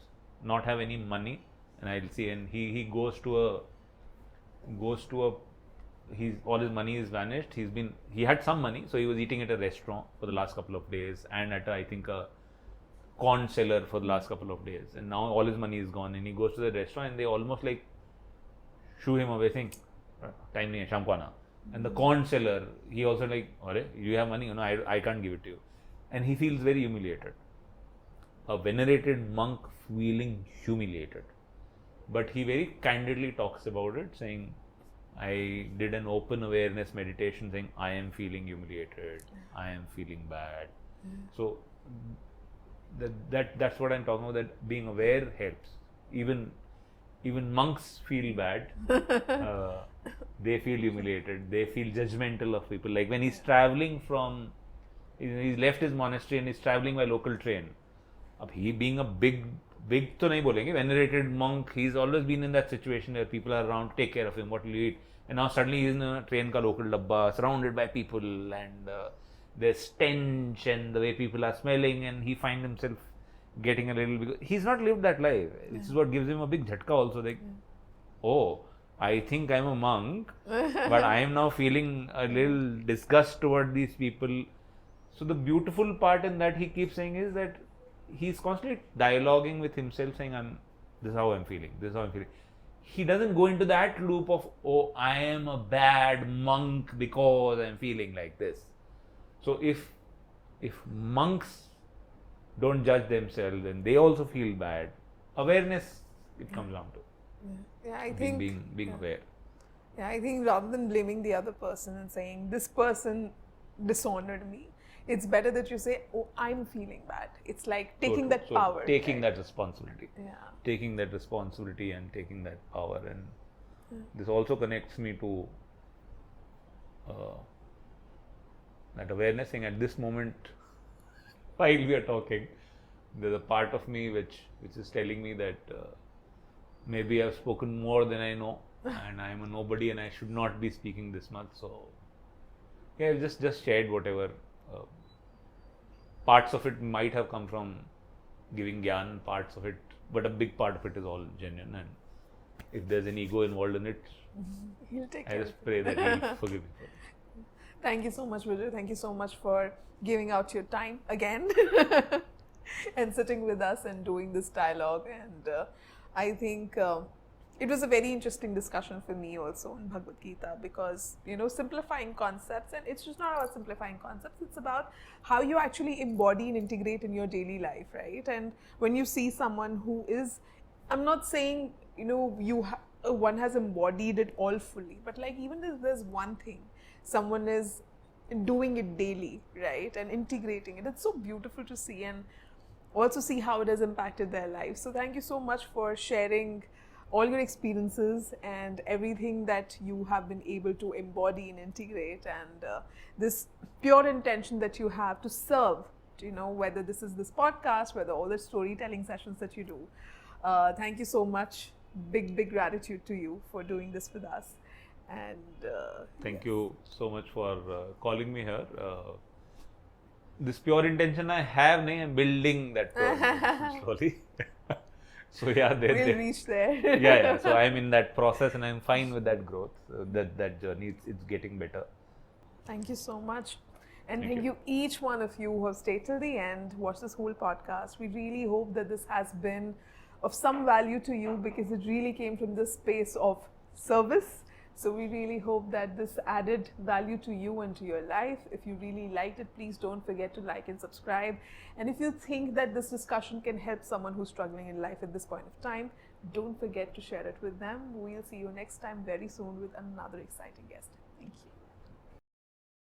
[SPEAKER 1] not have any money and I'll see. And he goes to a all his money is vanished. He had some money, so he was eating at a restaurant for the last couple of days, and at I think a corn cellar for the last couple of days, and now all his money is gone, and he goes to the restaurant and they almost like shoo him away saying, time nahi hai, sham ko aana. And the corn seller, he also like, you have money? No, I can't give it to you. And he feels very humiliated. A venerated monk feeling humiliated. But he very candidly talks about it, saying, I did an open awareness meditation saying, I am feeling humiliated, I am feeling bad. So that's what I'm talking about, that being aware helps. Even monks feel bad. They feel humiliated, they feel judgmental of people. Like when he's traveling he's left his monastery and he's traveling by local train. He being a big to nahi bolenge, venerated monk, he's always been in that situation where people are around to take care of him, what will you eat? And now suddenly he's in a train ka local dabba, surrounded by people, and there's stench and the way people are smelling, and he finds himself getting a little, because he's not lived that life. This is what gives him a big jhatka also, like, oh, I think I'm a monk, but I am now feeling a little disgust toward these people. So the beautiful part in that, he keeps saying, is that he's constantly dialoguing with himself, saying, this is how I'm feeling, this is how I'm feeling. He doesn't go into that loop of, oh, I am a bad monk because I'm feeling like this. So if monks don't judge themselves and they also feel bad, awareness, it comes down to.
[SPEAKER 2] Yeah, I think
[SPEAKER 1] being aware.
[SPEAKER 2] Yeah, I think rather than blaming the other person and saying this person dishonored me, it's better that you say, oh, I'm feeling bad. It's like taking that power.
[SPEAKER 1] Taking that responsibility.
[SPEAKER 2] Yeah.
[SPEAKER 1] Taking that responsibility and taking that power. And this also connects me to that awareness thing. At this moment, while we are talking, there's a part of me which is telling me that maybe I've spoken more than I know, and I'm a nobody, and I should not be speaking this much. So yeah, I've just shared whatever. Parts of it might have come from giving gyan, parts of it, but a big part of it is all genuine. And if there's an ego involved in it, I just pray that he'll forgive me for it.
[SPEAKER 2] Thank you so much, Vijay. Thank you so much for giving out your time again and sitting with us and doing this dialogue. And I think it was a very interesting discussion for me also in Bhagavad Gita, because, simplifying concepts, and it's just not about simplifying concepts, it's about how you actually embody and integrate in your daily life, right? And when you see someone who is, I'm not saying, one has embodied it all fully, but like even if there's one thing, someone is doing it daily, right? And integrating it. It's so beautiful to see, and also see how it has impacted their lives. So thank you so much for sharing all your experiences and everything that you have been able to embody and integrate, and this pure intention that you have to serve, whether this is this podcast, whether all the storytelling sessions that you do. Thank you so much. Big gratitude to you for doing this with us. And
[SPEAKER 1] thank you so much for calling me here. This pure intention I have, I'm building that pure intention slowly. So yeah,
[SPEAKER 2] we'll reach there.
[SPEAKER 1] yeah. So I'm in that process, and I'm fine with that growth. That journey, it's getting better.
[SPEAKER 2] Thank you so much. And thank you each one of you who have stayed till the end, watched this whole podcast. We really hope that this has been of some value to you, because it really came from this space of service. So we really hope that this added value to you and to your life. If you really liked it, please don't forget to like and subscribe. And if you think that this discussion can help someone who's struggling in life at this point of time, don't forget to share it with them. We'll see you next time very soon with another exciting guest. Thank you.